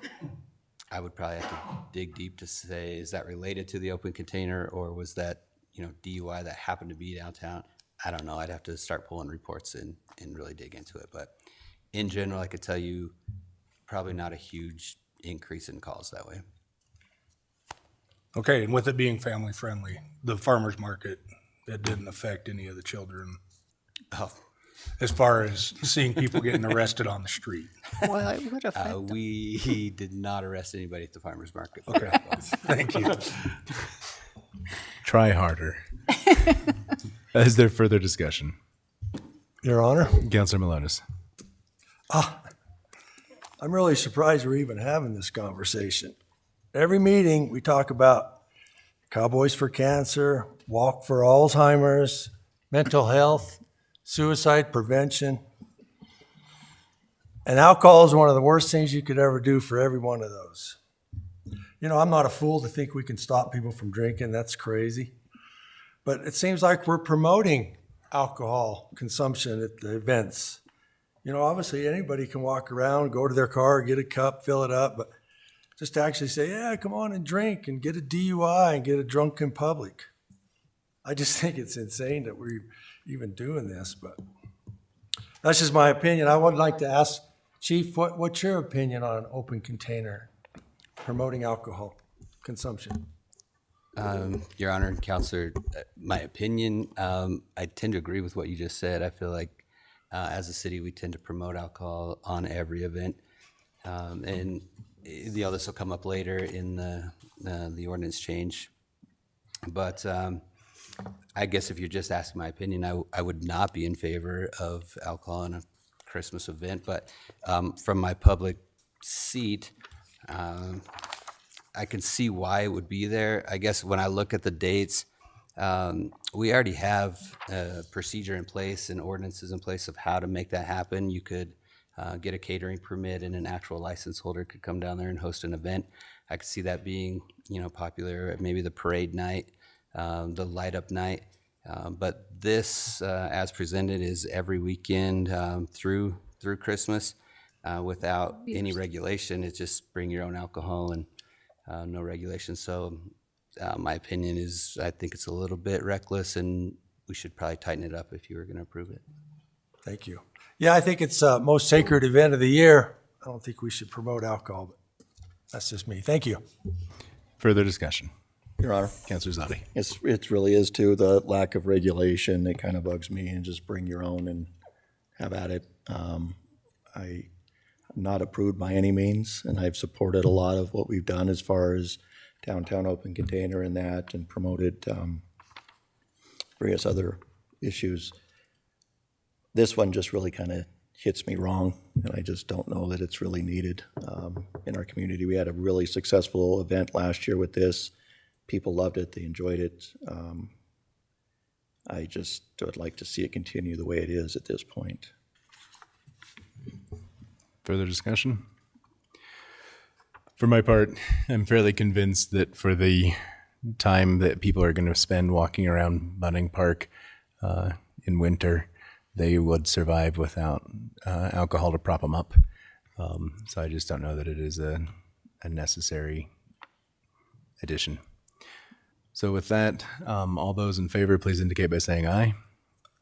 I would probably have to dig deep to say, is that related to the open container, or was that DUI that happened to be downtown? I don't know. I'd have to start pulling reports and really dig into it. But in general, I could tell you probably not a huge increase in calls that way. Okay, and with it being family-friendly, the farmer's market, that didn't affect any of the children as far as seeing people getting arrested on the street? Well, it would affect them. We did not arrest anybody at the farmer's market. Okay, thank you. Try harder. Is there further discussion? Your Honor? Councilor Malonis. I'm really surprised we're even having this conversation. Every meeting, we talk about Cowboys for Cancer, Walk for Alzheimer's, mental health, suicide prevention. And alcohol is one of the worst things you could ever do for every one of those. You know, I'm not a fool to think we can stop people from drinking. That's crazy. But it seems like we're promoting alcohol consumption at the events. You know, obviously anybody can walk around, go to their car, get a cup, fill it up, but just to actually say, yeah, come on and drink and get a DUI and get a drunk in public. I just think it's insane that we're even doing this, but that's just my opinion. I would like to ask Chief, what's your opinion on an open container promoting alcohol consumption? Your Honor, Counselor, my opinion, I tend to agree with what you just said. I feel like as a city, we tend to promote alcohol on every event. And this will come up later in the ordinance change. But I guess if you're just asking my opinion, I would not be in favor of alcohol in a Christmas event. But from my public seat, I can see why it would be there. I guess when I look at the dates, we already have a procedure in place and ordinances in place of how to make that happen. You could get a catering permit and an actual license holder could come down there and host an event. I could see that being, popular at maybe the parade night, the light up night. But this, as presented, is every weekend through Christmas without any regulation. It's just bring your own alcohol and no regulation. So my opinion is I think it's a little bit reckless and we should probably tighten it up if you were going to approve it. Thank you. Yeah, I think it's most sacred event of the year. I don't think we should promote alcohol, but that's just me. Thank you. Further discussion. Your Honor. Councilor Zadi. It really is too, the lack of regulation. It kind of bugs me, and just bring your own and have at it. I'm not approved by any means, and I've supported a lot of what we've done as far as downtown open container and that, and promoted various other issues. This one just really kind of hits me wrong, and I just don't know that it's really needed in our community. We had a really successful event last year with this. People loved it. They enjoyed it. I just would like to see it continue the way it is at this point. Further discussion? For my part, I'm fairly convinced that for the time that people are going to spend walking around Bunning Park in winter, they would survive without alcohol to prop them up. So I just don't know that it is a necessary addition. So with that, all those in favor, please indicate by saying aye.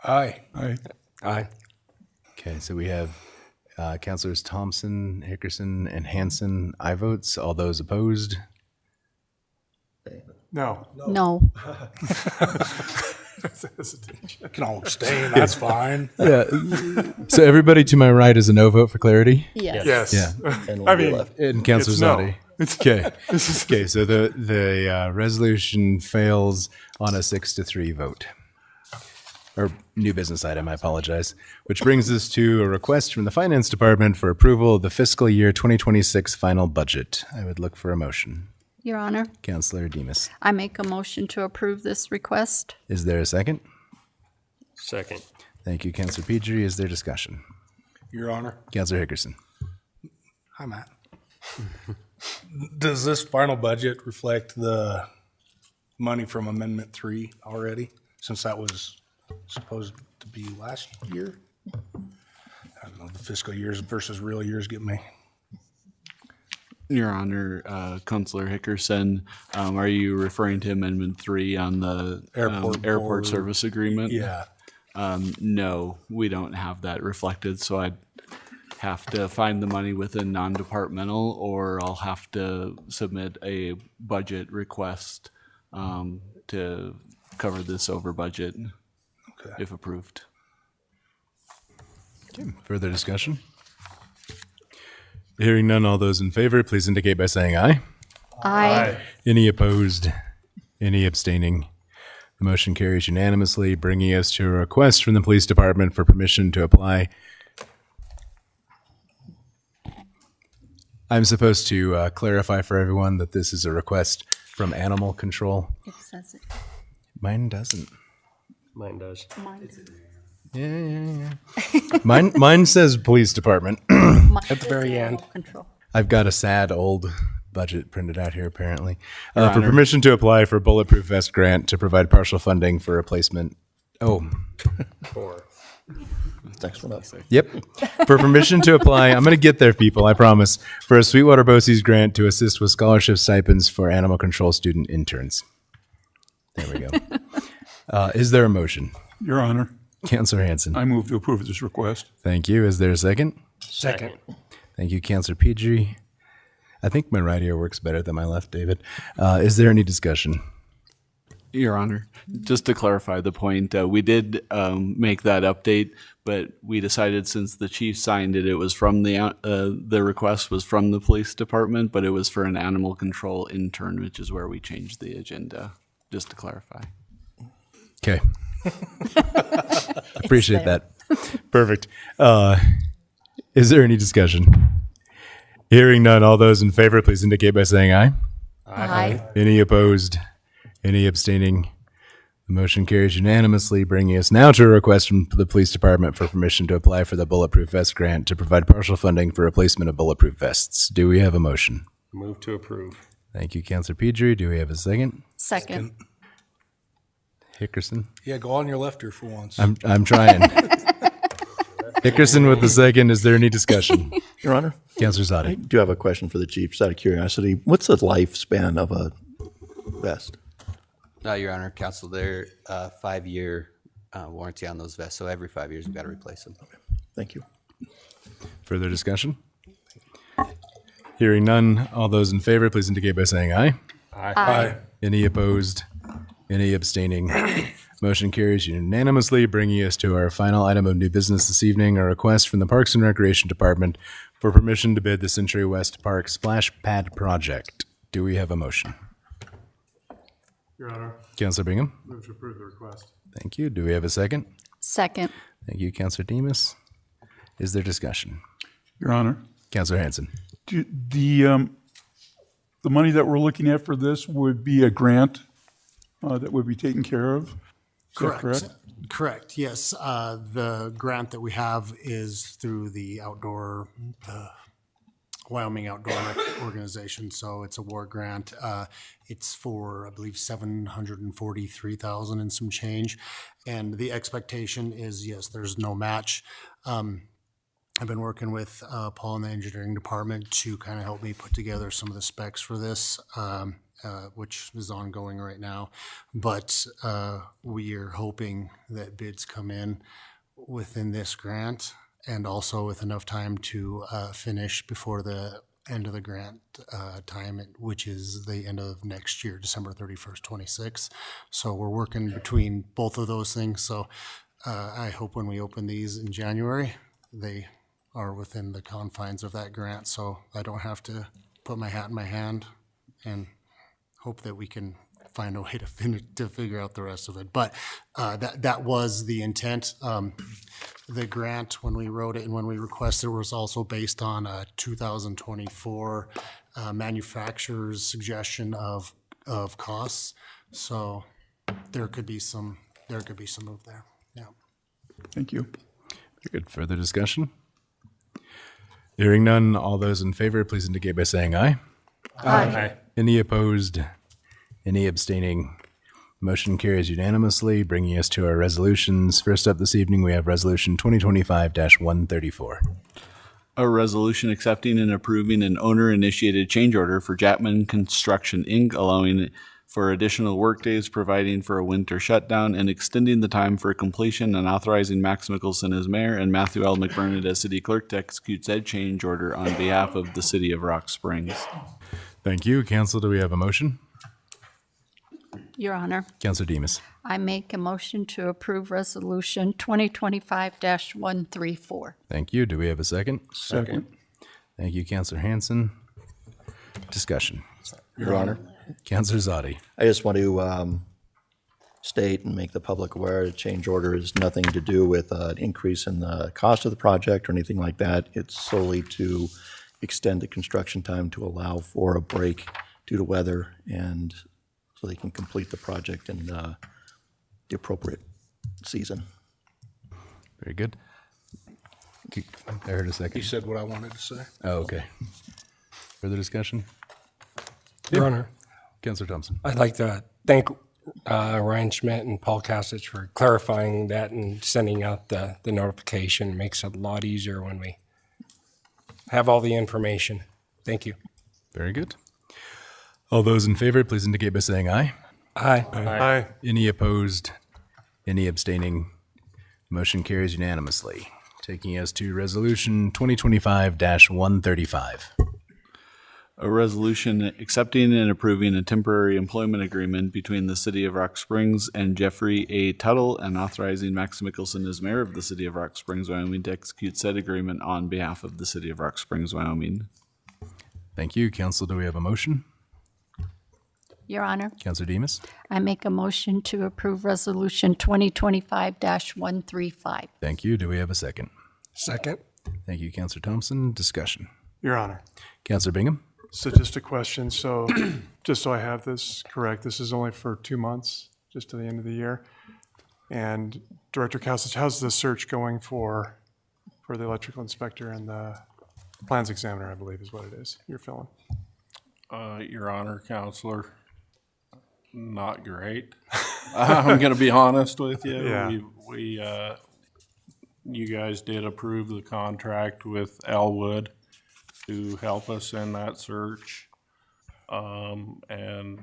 Aye. Aye. Aye. Okay, so we have Councilors Thompson, Hickerson, and Hanson. Aye votes. All those opposed? No. No. You can all abstain, that's fine. Yeah. So everybody to my right is a no vote for clarity? Yes. Yes. Yeah. And I mean, And Councilor It's no. Zadi. Okay. Okay, so the resolution fails on a 6-3 vote. Or new business item, I apologize. Which brings us to a request from the Finance Department for approval of the fiscal year 2026 final budget. I would look for a motion. Your Honor, Councilor Demas. I make a motion to approve this request. Is there a second? Second. Thank you, Councilor Pedri. Is there discussion? Your Honor. Councilor Hickerson. Hi, Matt. Does this final budget reflect the money from Amendment 3 already, since that was supposed to be last year? I don't know, the fiscal years versus real years get me. Your Honor, Councilor Hickerson, are you referring to Amendment 3 on the Airport airport board. service agreement? Yeah. No, we don't have that reflected, so I'd have to find the money within non-departmental, or I'll have to submit a budget request to cover this over budget if approved. Okay. Further discussion? Hearing none, all those in favor, please indicate by saying aye. Aye. Any opposed? Any abstaining? The motion carries unanimously, bringing us to a request from the Police Department for permission to apply. I'm supposed to clarify for everyone that this is a request from Animal Control. It says it. Mine doesn't. Mine does. Mine. Yeah. Mine says Police Department. At the very end. Control. I've got a sad old budget printed out here, apparently. For permission to apply for Bulletproof Vest grant to provide partial funding for replacement. Oh, Next one up. yep. For permission to apply, I'm going to get there, people, I promise, for a Sweetwater BOCES grant to assist with scholarship stipends for animal control student interns. There we go. Is there a motion? Your Honor, Councillor Hanson. I move to approve this request. Thank you. Is there a second? Second. Thank you, Councillor Pedri. I think my right ear works better than my left, David. Is there any discussion? Your Honor, just to clarify the point, we did make that update, but we decided since the chief signed it, it was from the request was from the police department, but it was for an animal control intern, which is where we changed the agenda, just to clarify. Okay. Appreciate that. Perfect. Is there any discussion? Hearing none, all those in favor, please indicate by saying aye. Aye. Any opposed? Any abstaining? The motion carries unanimously, bringing us now to a request from the police department for permission to apply for the Bulletproof Vest grant to provide partial funding for replacement of bulletproof vests. Do we have a motion? Move to approve. Thank you, Councillor Pedri. Do we have a second? Second. Hickerson? Yeah, go on your left ear for once. I'm trying. Hickerson with the second. Is there any discussion? Your Honor, Councillor I Zadi. do have a question for the chief, just out of curiosity. What's the lifespan of a vest? Your Honor, Council, they're 5-year warranty on those vests, so every 5 years we've got to replace them. Thank you. Further discussion? Hearing none, all those in favor, please indicate by saying aye. Aye. Any opposed? Any abstaining? Motion carries unanimously, bringing us to our final item of new business this evening, a request from the Parks and Recreation Department for permission to bid the Century West Park Splash Pad Project. Do we have a motion? Your Honor, Councillor Bingham? move to approve the request. Thank you. Do we have a second? Second. Thank you, Councillor Demus. Is there discussion? Your Honor, Councillor Hanson. the money that we're looking at for this would be a grant that would be taken care of? Is that correct? Correct, yes. The grant that we have is through the Wyoming Outdoor Rec Organization, so it's a war grant. It's for, I believe, $743,000 and some change. And the expectation is, yes, there's no match. I've been working with Paul in the engineering department to kind of help me put together some of the specs for this, which is ongoing right now. But we are hoping that bids come in within this grant and also with enough time to finish before the end of the grant time, which is the end of next year, December 31st, 26. So we're working between both of those things. So I hope when we open these in January, they are within the confines of that grant, so I don't have to put my hat in my hand and hope that we can find a way to figure out the rest of it. But that was the intent. The grant, when we wrote it and when we requested it, was also based on a 2024 manufacturer's suggestion of costs. So there could be some move there. Yeah. Thank you. Very good. Further discussion? Hearing none, all those in favor, please indicate by saying aye. Aye. Any opposed? Any abstaining? Motion carries unanimously, bringing us to our resolutions. First up this evening, we have Resolution 2025-134. A resolution accepting and approving an owner-initiated change order for Japman Construction, Inc., allowing for additional workdays, providing for a winter shutdown, and extending the time for completion, and authorizing Max Mickelson as mayor and Matthew L. McBurnett as city clerk to execute said change order on behalf of the city of Rock Springs. Thank you. Council, do we have a motion? Your Honor, Councilor Demus. I make a motion to approve Resolution 2025-134. Thank you. Do we have a second? Second. Thank you, Councilor Hanson. Discussion. Your Honor. Councilor Zadi. I just want to state and make the public aware the change order is nothing to do with an increase in the cost of the project or anything like that. It's solely to extend the construction time to allow for a break due to weather and so they can complete the project in the appropriate season. Very good. I heard a second. He said what I wanted to say. Oh, okay. Further discussion? Your Honor, Counselor Thompson. I'd like to thank Ryan Schmidt and Paul Kasich for clarifying that and sending out the notification. It makes it a lot easier when we have all the information. Thank you. Very good. All those in favor, please indicate by saying aye. Aye. Aye. Any opposed? Any abstaining? Motion carries unanimously. Taking us to Resolution 2025-135. A resolution accepting and approving a temporary employment agreement between the City of Rock Springs and Jeffrey A. Tuttle and authorizing Max Mickelson as mayor of the City of Rock Springs, Wyoming to execute said agreement on behalf of the City of Rock Springs, Wyoming. Thank you. Council, do we have a motion? Your Honor, Councilor Demus? I make a motion to approve Resolution 2025-135. Thank you. Do we have a second? Second. Thank you, Councilor Thompson. Discussion. Your Honor. Councilor Bingham? So just a question. So just so I have this correct, this is only for 2 months, just to the end of the year. And Director Kasich, how's the search going for the electrical inspector and the plans examiner, I believe is what it is, you're filling? Your Honor, Counselor, not great. I'm going to be honest with you. Yeah. You guys did approve the contract with Elwood to help us in that search. And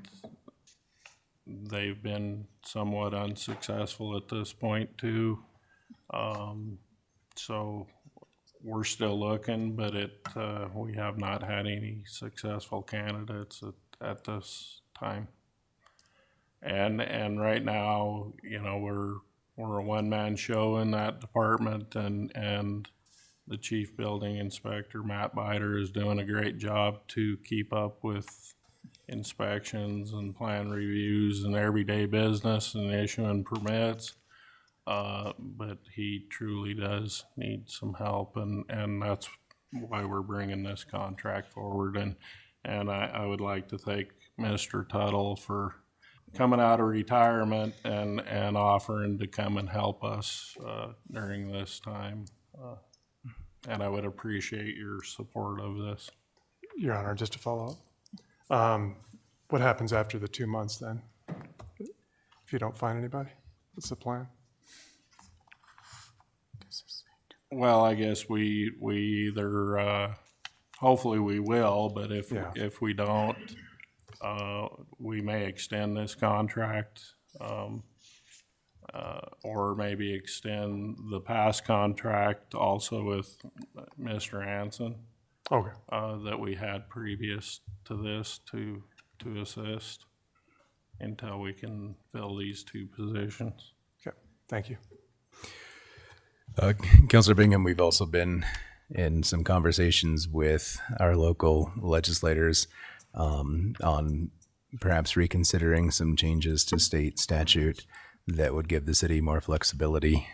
they've been somewhat unsuccessful at this point too. So we're still looking, but we have not had any successful candidates at this time. And right now, you know, we're a one-man show in that department, and the chief building inspector, Matt Biter, is doing a great job to keep up with inspections and plan reviews and everyday business and issuing permits. But he truly does need some help, and that's why we're bringing this contract forward. And I would like to thank Mr. Tuttle for coming out of retirement and offering to come and help us during this time. And I would appreciate your support of this. Your Honor, just to follow up, what happens after the 2 months then? If you don't find anybody, what's the plan? Well, I guess we either, hopefully we will, but if we don't, we may extend this contract, or maybe extend the past contract also with Mr. Hanson. Okay. That we had previous to this to assist until we can fill these 2 positions. Okay, thank you. Councilor Bingham, we've also been in some conversations with our local legislators on perhaps reconsidering some changes to state statute that would give the city more flexibility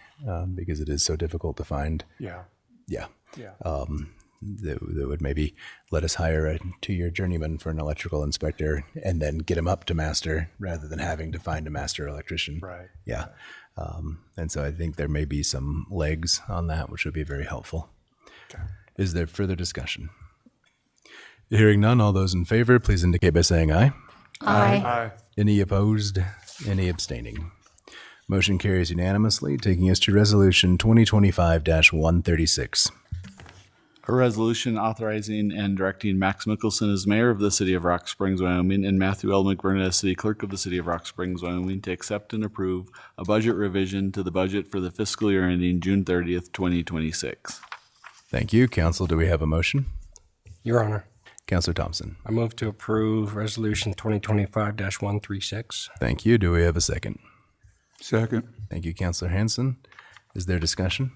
because it is so difficult to find. Yeah. Yeah. Yeah. That would maybe let us hire a 2-year journeyman for an electrical inspector and then get him up to master rather than having to find a master electrician. Right. Yeah. And so I think there may be some legs on that, which would be very helpful. Okay. Is there further discussion? Hearing none, all those in favor, please indicate by saying aye. Aye. Aye. Any opposed? Any abstaining? Motion carries unanimously, taking us to Resolution 2025-136. A resolution authorizing and directing Max Mickelson as mayor of the City of Rock Springs, Wyoming, and Matthew L. McBurnett as city clerk of the City of Rock Springs, Wyoming, to accept and approve a budget revision to the budget for the fiscal year ending June 30th, 2026. Thank you. Council, do we have a motion? Your Honor, Councilor Thompson. I move to approve Resolution 2025-136. Thank you. Do we have a second? Second. Thank you, Councilor Hanson. Is there discussion?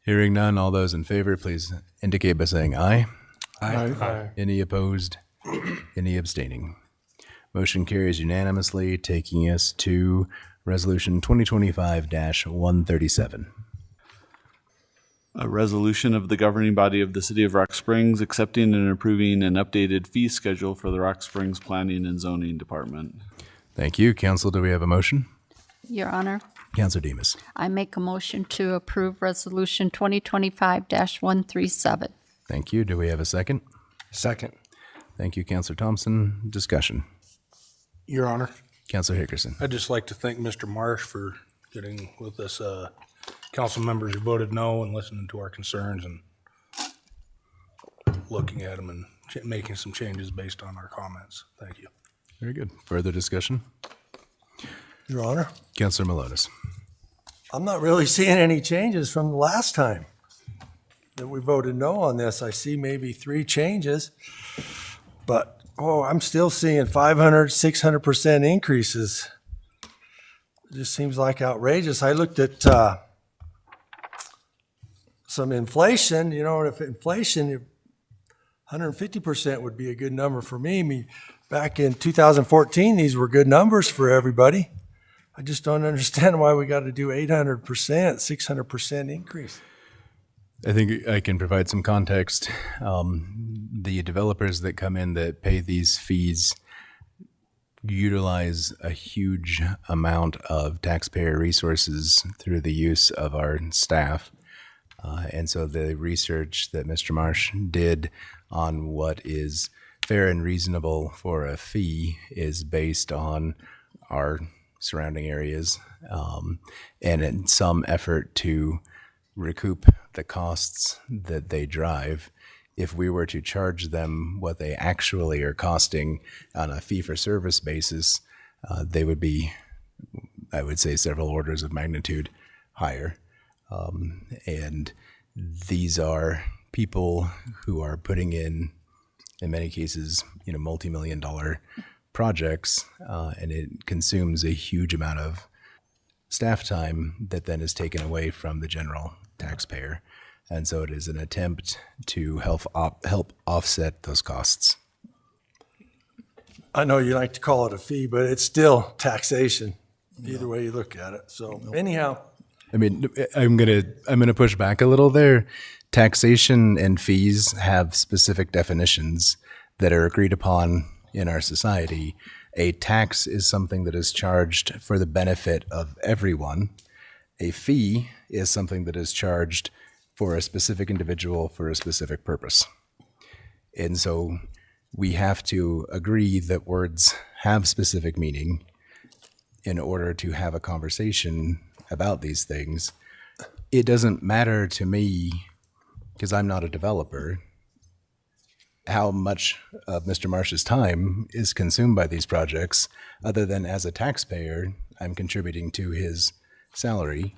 Hearing none, all those in favor, please indicate by saying aye. Aye. Aye. Any opposed? Any abstaining? Motion carries unanimously, taking us to Resolution 2025-137. A resolution of the governing body of the City of Rock Springs accepting and approving an updated fee schedule for the Rock Springs Planning and Zoning Department. Thank you. Council, do we have a motion? Your Honor, Counselor Demas. I make a motion to approve Resolution 2025-137. Thank you. Do we have a second? Second. Thank you, Counselor Thompson. Discussion. Your Honor, Counselor Hickerson. I'd just like to thank Mr. Marsh for getting with us, council members who voted no and listening to our concerns and looking at them and making some changes based on our comments. Thank you. Very good. Further discussion? Your Honor, Counselor Malonis. I'm not really seeing any changes from the last time that we voted no on this. I see maybe 3 changes, but, I'm still seeing 500, 600% increases. It just seems like outrageous. I looked at some inflation, if inflation, 150% would be a good number for me. Back in 2014, these were good numbers for everybody. I just don't understand why we got to do 800%, 600% increase. I think I can provide some context. The developers that come in that pay these fees utilize a huge amount of taxpayer resources through the use of our staff. And so the research that Mr. Marsh did on what is fair and reasonable for a fee is based on our surrounding areas, and in some effort to recoup the costs that they drive. If we were to charge them what they actually are costing on a fee-for-service basis, they would be, I would say, several orders of magnitude higher. And these are people who are putting in many cases, multi-million-dollar projects, and it consumes a huge amount of staff time that then is taken away from the general taxpayer. And so it is an attempt to help offset those costs. I know you like to call it a fee, but it's still taxation, either way you look at it. So anyhow. I mean, I'm gonna push back a little there. Taxation and fees have specific definitions that are agreed upon in our society. A tax is something that is charged for the benefit of everyone. A fee is something that is charged for a specific individual for a specific purpose. And so we have to agree that words have specific meaning in order to have a conversation about these things. It doesn't matter to me, because I'm not a developer, how much of Mr. Marsh's time is consumed by these projects, other than as a taxpayer, I'm contributing to his salary.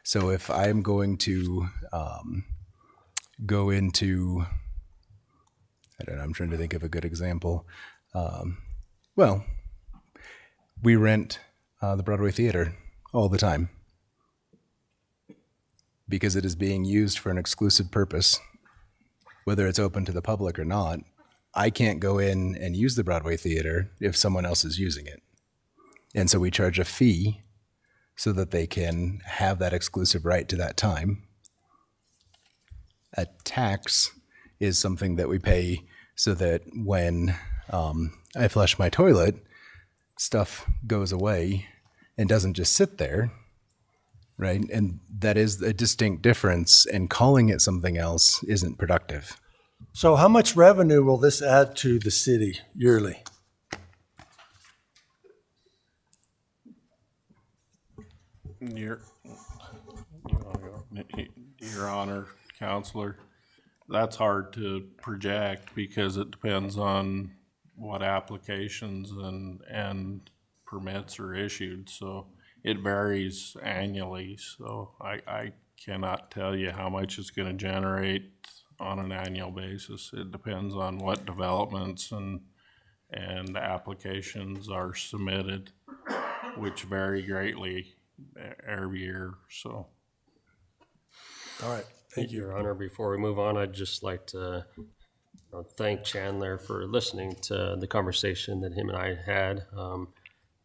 So if I'm going to go into, I don't know, I'm trying to think of a good example. Well, we rent the Broadway Theater all the time because it is being used for an exclusive purpose, whether it's open to the public or not. I can't go in and use the Broadway Theater if someone else is using it. And so we charge a fee so that they can have that exclusive right to that time. A tax is something that we pay so that when I flush my toilet, stuff goes away and doesn't just sit there, right? And that is a distinct difference, and calling it something else isn't productive. So how much revenue will this add to the city yearly? Your Honor, Counselor, that's hard to project because it depends on what applications and permits are issued. So it varies annually. So I cannot tell you how much it's going to generate on an annual basis. It depends on what developments and applications are submitted, which vary greatly every year. So. All right. Thank you. Your Honor, before we move on, I'd just like to thank Chandler for listening to the conversation that him and I had.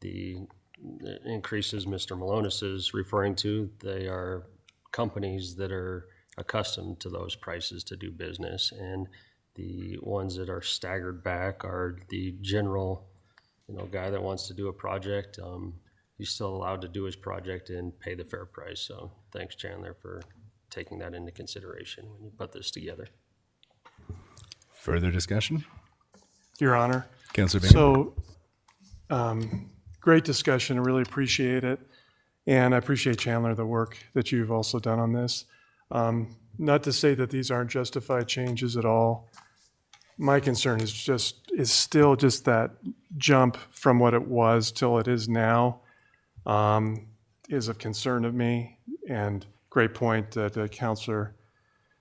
The increases Mr. Malonis is referring to, they are companies that are accustomed to those prices to do business, and the ones that are staggered back are the general, guy that wants to do a project. he's still allowed to do his project and pay the fair price. So thanks, Chandler, for taking that into consideration when you put this together. Further discussion? Your Honor. Councilor Bingham. So, great discussion. I really appreciate it. And I appreciate, Chandler, the work that you've also done on this. Not to say that these aren't justified changes at all. My concern is still just that jump from what it was till it is now is of concern of me. And great point that Councilor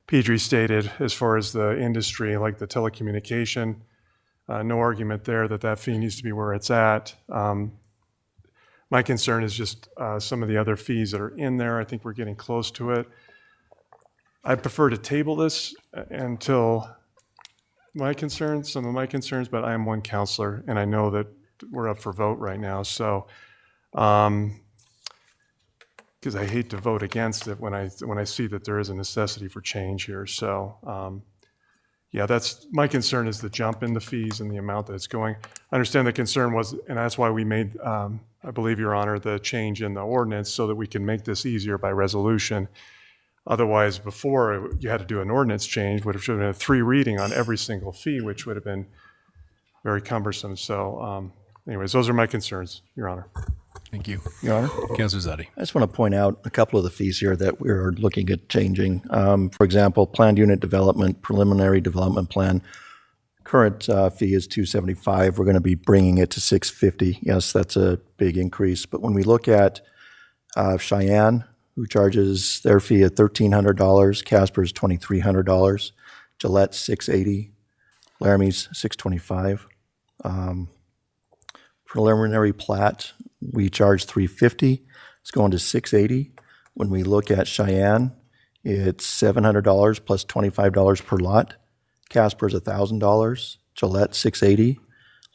Pedri stated as far as the industry, like the telecommunication. No argument there that fee needs to be where it's at. My concern is just some of the other fees that are in there. I think we're getting close to it. I prefer to table this until some of my concerns, but I am one counselor, and I know that we're up for vote right now. So, because I hate to vote against it when I see that there is a necessity for change here. So, yeah, that's my concern is the jump in the fees and the amount that it's going. I understand the concern was, and that's why we made, I believe, Your Honor, the change in the ordinance so that we can make this easier by resolution. Otherwise, before you had to do an ordinance change, would have been a 3 reading on every single fee, which would have been very cumbersome. So, anyways, those are my concerns, Your Honor. Thank you. Your Honor? Councilor Zadi. I just want to point out a couple of the fees here that we're looking at changing. For example, planned unit development, preliminary development plan. Current fee is $275. We're going to be bringing it to $650. Yes, that's a big increase. But when we look at Cheyenne, who charges their fee at $1,300, Casper's $2,300, Gillette $680, Laramie's $625. Preliminary plat, we charge $350. It's going to $680. When we look at Cheyenne, it's $700 plus $25 per lot. Casper's $1,000. Gillette $680.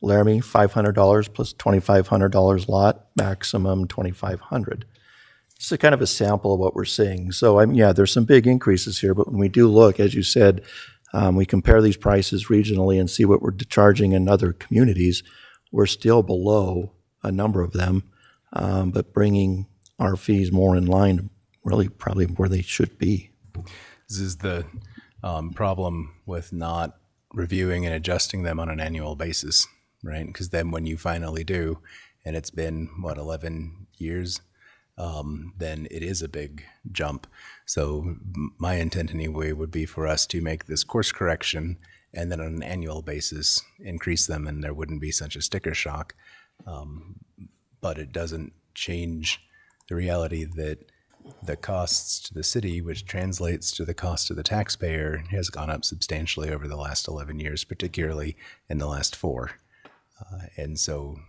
Laramie $500 plus $2,500 lot. Maximum $2,500. It's a kind of a sample of what we're seeing. So yeah, there's some big increases here, but when we do look, as you said, we compare these prices regionally and see what we're charging in other communities. We're still below a number of them, but bringing our fees more in line, really probably where they should be. This is the problem with not reviewing and adjusting them on an annual basis, right? Because then when you finally do, and it's been, 11 years, then it is a big jump. So my intent anyway would be for us to make this course correction and then on an annual basis increase them, and there wouldn't be such a sticker shock. But it doesn't change the reality that the costs to the city, which translates to the cost to the taxpayer, has gone up substantially over the last 11 years, particularly in the last 4. And so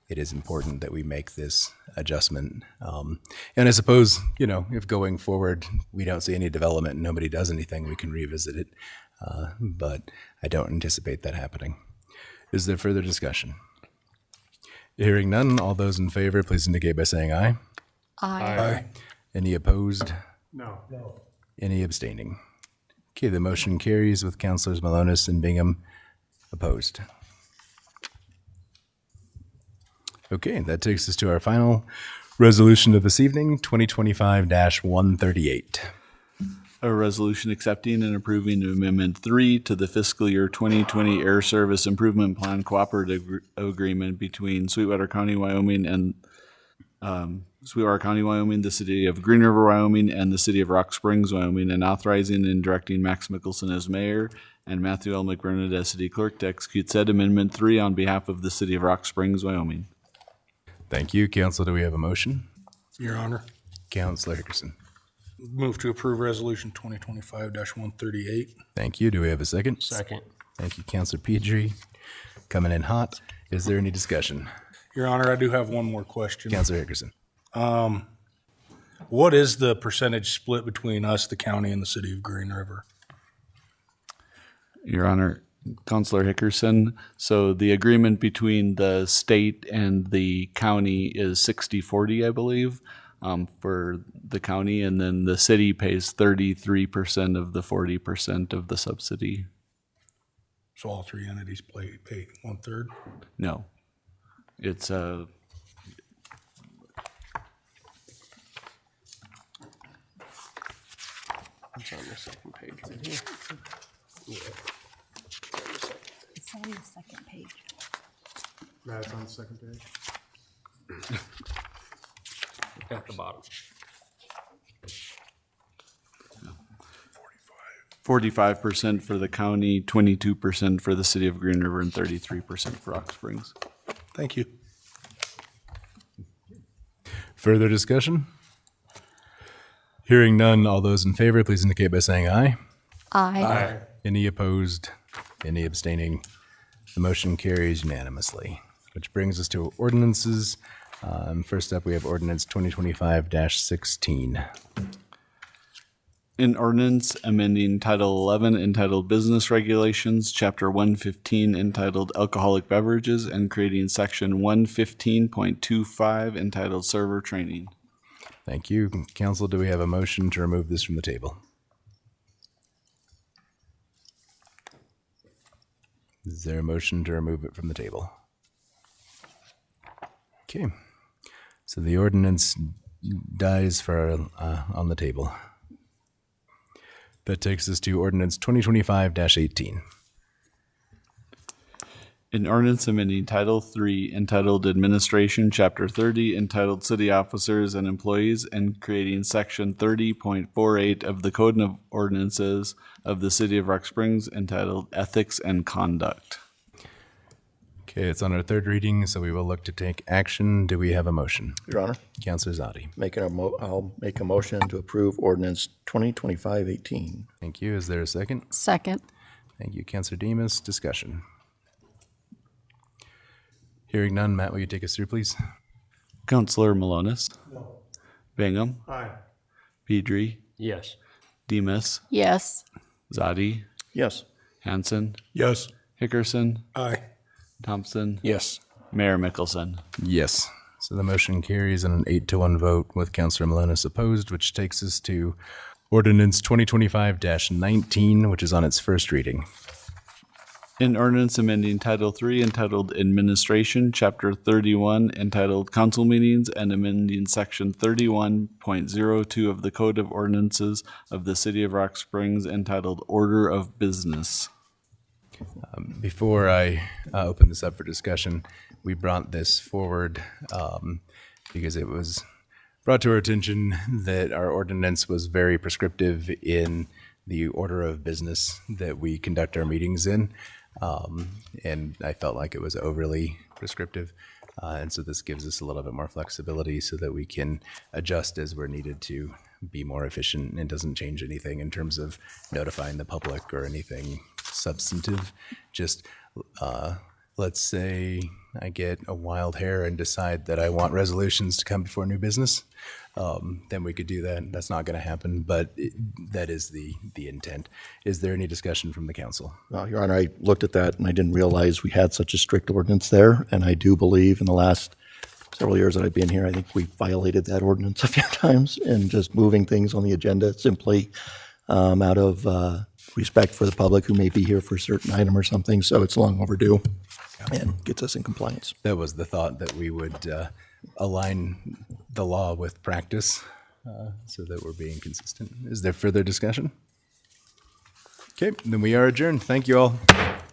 it is important that we make this adjustment. And I suppose, if going forward we don't see any development and nobody does anything, we can revisit it. But I don't anticipate that happening. Is there further discussion? Hearing none, all those in favor, please indicate by saying aye. Aye. Any opposed? No. Any abstaining? Okay, the motion carries with Councilors Malonis and Bingham opposed. Okay, that takes us to our final resolution of this evening, 2025-138. A resolution accepting and approving Amendment 3 to the fiscal year 2020 Air Service Improvement Plan Cooperative Agreement between Sweetwater County, Wyoming and the City of Green River, Wyoming, and the City of Rock Springs, Wyoming, and authorizing and directing Max Mickelson as mayor and Matthew L. McBurnett as city clerk to execute said Amendment 3 on behalf of the City of Rock Springs, Wyoming. Thank you. Council, do we have a motion? Your Honor. Councilor Hickerson. Move to approve Resolution 2025-138. Thank you. Do we have a second? Second. Thank you, Councilor Pedri. Coming in hot. Is there any discussion? Your Honor, I do have one more question. Councilor Hickerson. What is the percentage split between us, the county, and the City of Green River? Your Honor, Councilor Hickerson, so the agreement between the state and the county is 60-40, I believe, for the county, and then the city pays 33% of the 40% of the subsidy. So all 3 entities pay 1/3? No, it's It's on the second page right here. It's on the second page. That's on the second page. At the bottom. 45% for the county, 22% for the city of Green River, and 33% for Rock Springs. Thank you. Further discussion? Hearing none, all those in favor, please indicate by saying aye. Aye. Any opposed? Any abstaining? The motion carries unanimously, which brings us to ordinances. First up, we have ordinance 2025-16. An ordinance amending Title 11 entitled Business Regulations, Chapter 115 entitled Alcoholic Beverages, and creating Section 115.25 entitled Server Training. Thank you. Council, do we have a motion to remove this from the table? Is there a motion to remove it from the table? Okay. So the ordinance dies for on the table. That takes us to ordinance 2025-18. An ordinance amending Title 3 entitled Administration, Chapter 30 entitled City Officers and Employees, and creating Section 30.48 of the Code of Ordinances of the City of Rock Springs entitled Ethics and Conduct. Okay, it's on our third reading, so we will look to take action. Do we have a motion? Your Honor, Councilor Zadi. I'll make a motion to approve ordinance 2025-18. Thank you. Is there a second? Second. Thank you, Councilor Demus. Discussion. Hearing none, Matt, will you take us through, please? Counselor Malonis. No. Bingham. Aye. Pedri. Yes. Demus. Yes. Zadi. Yes. Hanson. Yes. Hickerson. Aye. Thompson. Yes. Mayor Mickelson. Yes. So the motion carries in an 8-1 vote with Councilor Malonis opposed, which takes us to ordinance 2025-19, which is on its first reading. An ordinance amending Title 3 entitled Administration, Chapter 31 entitled Council Meetings, and amending Section 31.02 of the Code of Ordinances of the City of Rock Springs entitled Order of Business. Before I open this up for discussion, we brought this forward because it was brought to our attention that our ordinance was very prescriptive in the order of business that we conduct our meetings in. And I felt like it was overly prescriptive. And so this gives us a little bit more flexibility so that we can adjust as we're needed to be more efficient, and it doesn't change anything in terms of notifying the public or anything substantive. Just let's say I get a wild hair and decide that I want resolutions to come before new business. Then we could do that. That's not going to happen, but that is the intent. Is there any discussion from the council? Your Honor, I looked at that and I didn't realize we had such a strict ordinance there. And I do believe in the last several years that I've been here, I think we violated that ordinance a few times and just moving things on the agenda simply out of respect for the public who may be here for a certain item or something. So it's long overdue and gets us in compliance. That was the thought, that we would align the law with practice so that we're being consistent. Is there further discussion? Okay, then we are adjourned. Thank you all.